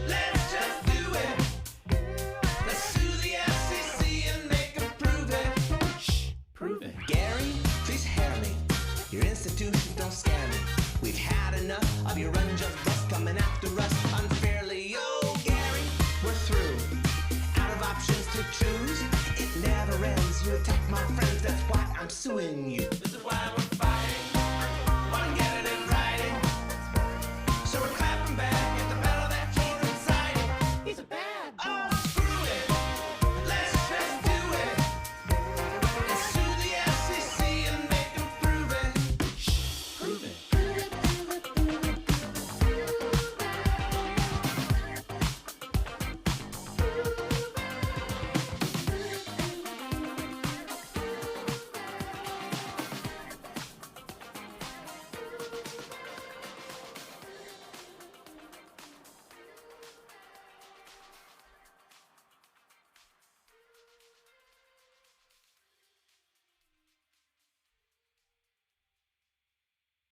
Let's just do it. Let's sue the SEC and make them prove it. Shh, prove it. Gary, please hear me. Your institutions don't scare me. We've had enough of your unjust bust coming after us unfairly. Oh, Gary, we're through. Out of options to choose. It never ends. You attack my friends, that's why I'm suing you.